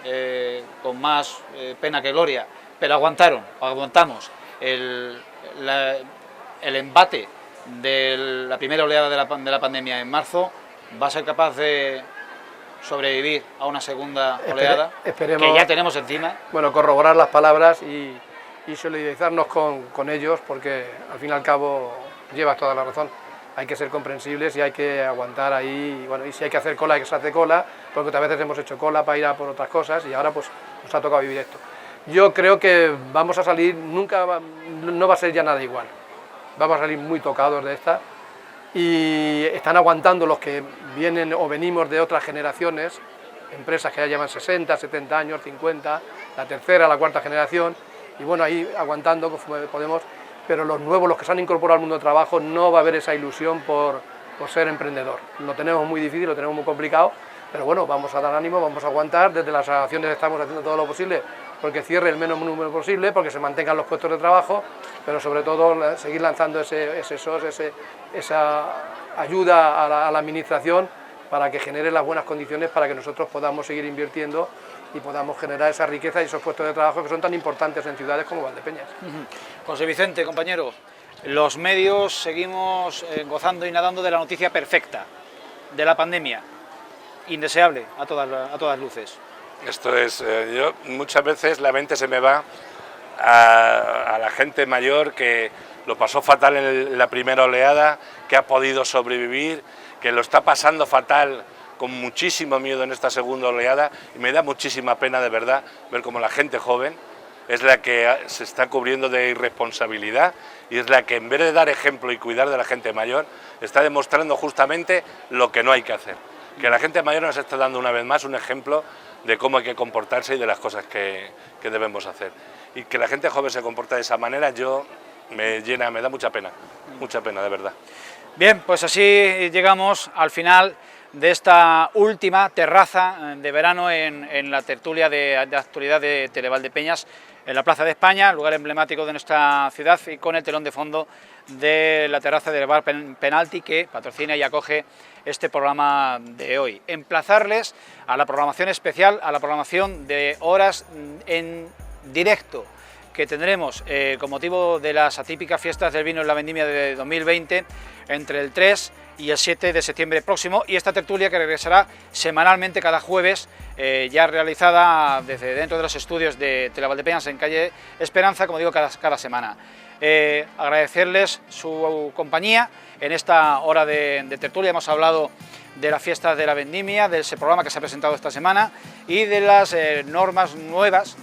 con más pena que gloria, pero aguantamos el embate de la primera oleada de la pandemia en marzo. ¿Va a ser capaz de sobrevivir a una segunda oleada Esperemos, que ya tenemos encima? Bueno, corroborar las palabras y solidarizarnos con ellos, porque al fin y al cabo llevas toda la razón. Hay que ser comprensibles y hay que aguantar ahí, y si hay que hacer cola, hay que se hace cola, porque otras veces hemos hecho cola para ir a por otras cosas y ahora pues nos ha tocado vivir esto. Yo creo que vamos a salir, no va a ser ya nada igual, vamos a salir muy tocados de esta, y están aguantando los que vienen o venimos de otras generaciones, empresas que ya llevan 60, 70 años, 50, la tercera, la cuarta generación, y bueno, ahí aguantando como podemos. Pero los nuevos, los que se han incorporado al mundo del trabajo, no va a haber esa ilusión por ser emprendedor. Lo tenemos muy difícil, lo tenemos muy complicado, pero bueno, vamos a dar ánimo, vamos a aguantar. Desde las asociaciones estamos haciendo todo lo posible porque cierre el menos número posible, porque se mantengan los puestos de trabajo, pero sobre todo seguir lanzando esa ayuda a la administración para que genere las buenas condiciones para que nosotros podamos seguir invirtiendo y podamos generar esa riqueza y esos puestos de trabajo que son tan importantes en ciudades como Valdepeñas. José Vicente, compañero, los medios seguimos gozando y nadando de la noticia perfecta, de la pandemia, indeseable a todas luces. Esto es, yo muchas veces la mente se me va a la gente mayor que lo pasó fatal en la primera oleada, que ha podido sobrevivir, que lo está pasando fatal con muchísimo miedo en esta segunda oleada, y me da muchísima pena de verdad ver cómo la gente joven es la que se está cubriendo de irresponsabilidad y es la que, en vez de dar ejemplo y cuidar de la gente mayor, está demostrando justamente lo que no hay que hacer. Que la gente mayor nos está dando una vez más un ejemplo de cómo hay que comportarse y de las cosas que debemos hacer. Y que la gente joven se comporta de esa manera, me da mucha pena de verdad. Bien, pues así llegamos al final de esta última terraza de verano en la tertulia de actualidad de Televaldepeñas, en la Plaza de España, lugar emblemático de nuestra ciudad, y con el telón de fondo de la terraza del bar Penalti, que patrocina y acoge este programa de hoy. Emplazarles a la programación especial, a la programación de horas en directo que tendremos con motivo de las atípicas fiestas del vino en la vendimia de 2020 entre el 3 y el 7 de septiembre próximo, y esta tertulia que regresará semanalmente cada jueves, ya realizada desde dentro de los estudios de Televaldepeñas en calle Esperanza, como digo, cada semana. Agradecerles su compañía en esta hora de tertulia. Hemos hablado de las fiestas de la vendimia, de ese programa que se ha presentado esta semana y de las normas nuevas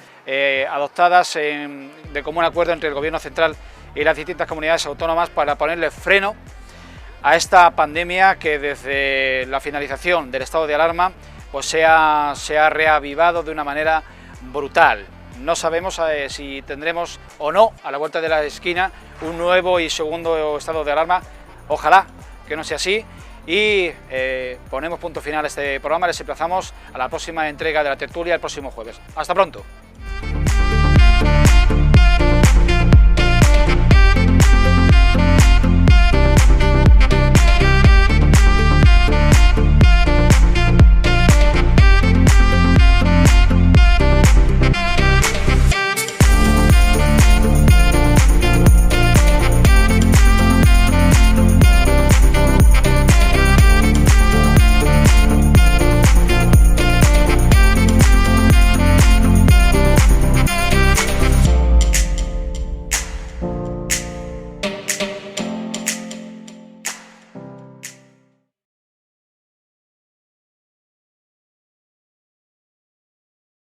adoptadas de común acuerdo entre el Gobierno central y las distintas comunidades autónomas para ponerle freno a esta pandemia que desde la finalización del estado de alarma pues se ha reavivado de una manera brutal. No sabemos si tendremos o no a la vuelta de la esquina un nuevo y segundo estado de alarma. Ojalá que no sea así, y ponemos punto final a este programa. Les emplazamos a la próxima entrega de la tertulia el próximo jueves. Hasta pronto.